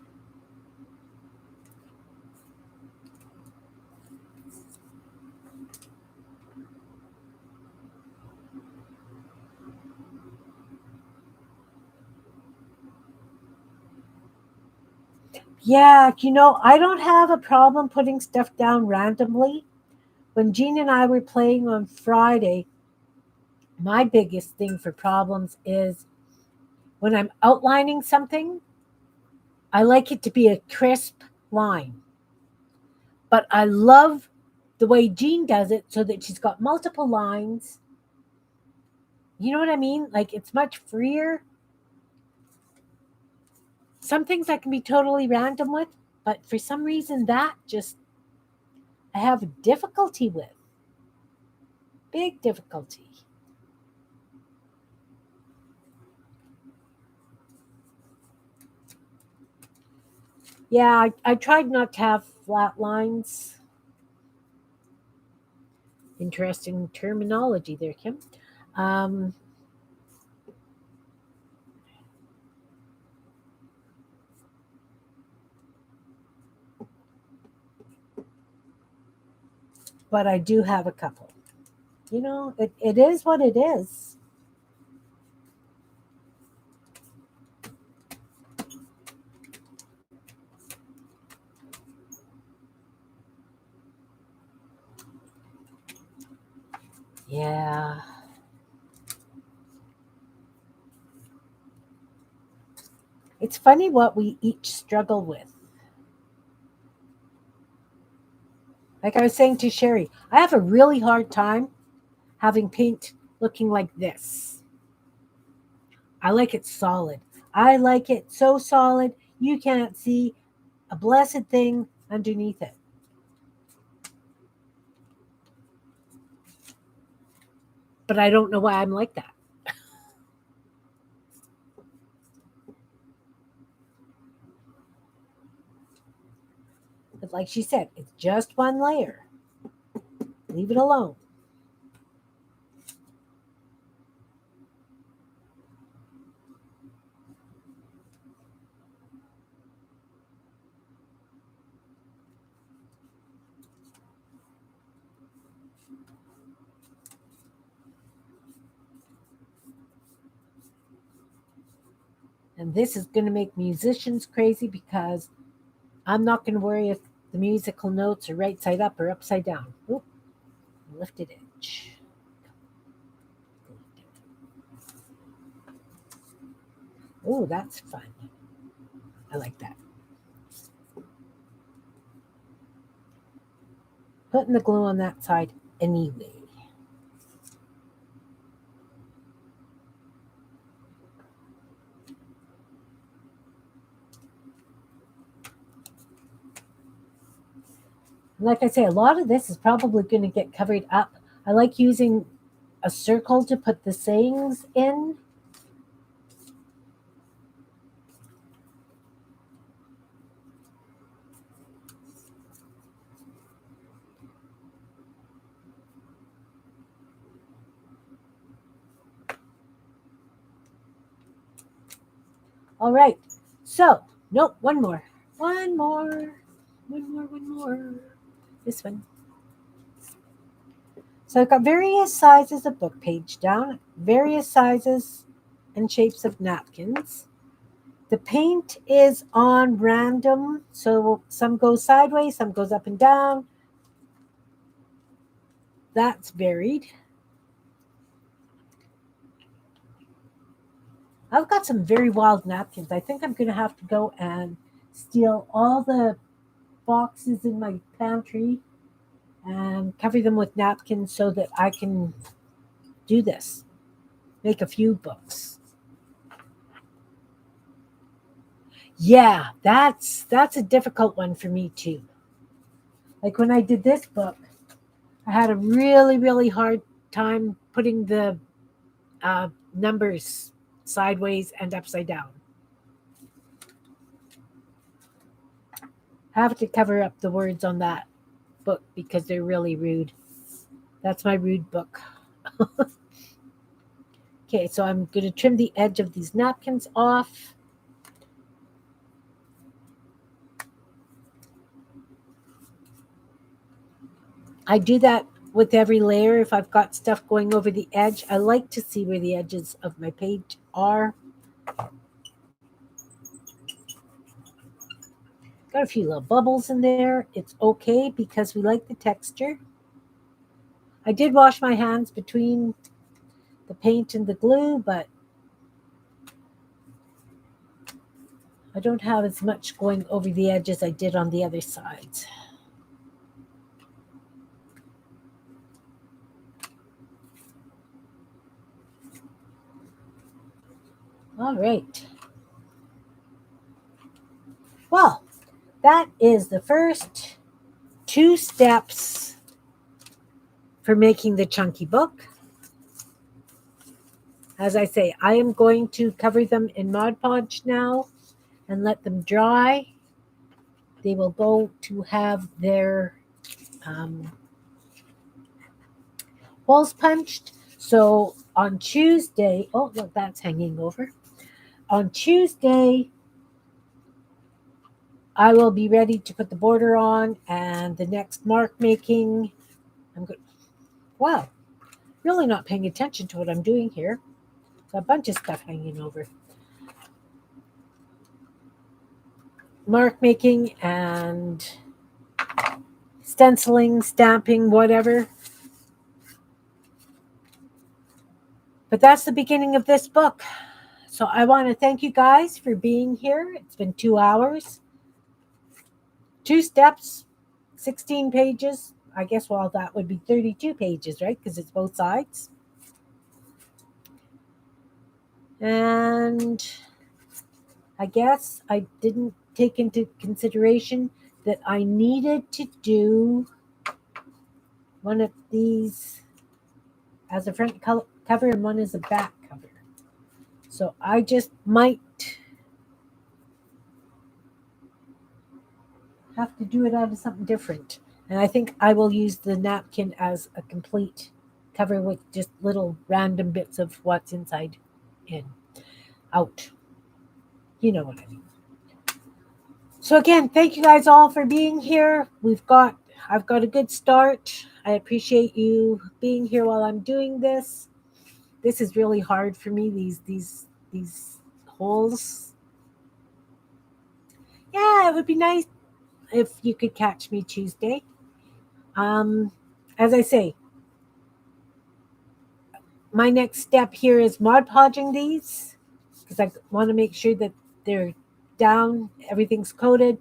Yeah, I don't have a problem putting stuff down randomly. When Jean and I were playing on Friday, my biggest thing for problems is when I'm outlining something, I like it to be a crisp line. But I love the way Jean does it so that she's got multiple lines. You know what I mean? Like it's much freer. Some things I can be totally random with, but for some reason that just I have difficulty with. Big difficulty. Yeah, I tried not to have flat lines. Interesting terminology there, Kim. Um, but I do have a couple. It is what it is. Yeah. It's funny what we each struggle with. Like I was saying to Sherry, I have a really hard time having paint looking like this. I like it solid. I like it so solid you can't see a blessed thing underneath it. But I don't know why I'm like that. But like she said, it's just one layer. Leave it alone. And this is going to make musicians crazy because I'm not going to worry if the musical notes are right side up or upside down. Oop, lifted edge. Oh, that's fun. I like that. Putting the glue on that side anyway. Like I say, a lot of this is probably going to get covered up. I like using a circle to put the sayings in. All right. So, nope, one more. One more. One more, one more. This one. So I've got various sizes of book page down, various sizes and shapes of napkins. The paint is on random, so some goes sideways, some goes up and down. That's varied. I've got some very wild napkins. I think I'm going to have to go and steal all the boxes in my pantry and cover them with napkins so that I can do this, make a few books. Yeah, that's a difficult one for me too. Like when I did this book, I had a really hard time putting the numbers sideways and upside down. I have to cover up the words on that book because they're really rude. That's my rude book. Okay, so I'm going to trim the edge of these napkins off. I do that with every layer. If I've got stuff going over the edge, I like to see where the edges of my page are. Got a few little bubbles in there. It's okay because we like the texture. I did wash my hands between the paint and the glue, but I don't have as much going over the edge as I did on the other sides. All right. Well, that is the first two steps for making the chunky book. As I say, I am going to cover them in Mod Podge now and let them dry. they will go to have their um, holes punched. So on Tuesday, oh, look, that's hanging over. On Tuesday, I will be ready to put the border on, and the next mark making, I'm good. Wow, really not paying attention to what I'm doing here. Got a bunch of stuff hanging over. Mark making and stenciling, stamping, whatever. But that's the beginning of this book. So I want to thank you guys for being here. It's been 2 hours, 2 steps, 16 pages. I guess, well, that would be 32 pages, right? Because it's both sides. And I guess I didn't take into consideration that I needed to do one of these as a front cover and one as a back cover. So I just might have to do it out of something different. And I think I will use the napkin as a complete cover with just little random bits of what's inside in, out. You know what I mean. So again, thank you guys all for being here. I've got a good start. I appreciate you being here while I'm doing this. This is really hard for me, these holes. Yeah, it would be nice if you could catch me Tuesday. As I say, my next step here is Mod Podging these because I want to make sure that they're down, everything's coated.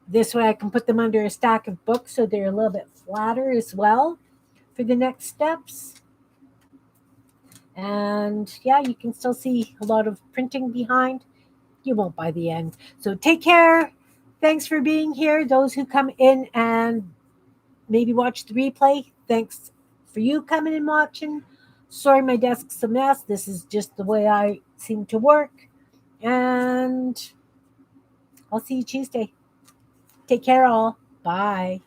This way I can put them under a stack of books so they're a little bit flatter as well for the next steps. And yeah, you can still see a lot of printing behind. You won't by the end. So take care. Thanks for being here. Those who come in and maybe watch the replay, thanks for you coming and watching. Sorry my desk's a mess. This is just the way I seem to work. And I'll see you Tuesday. Take care all. Bye.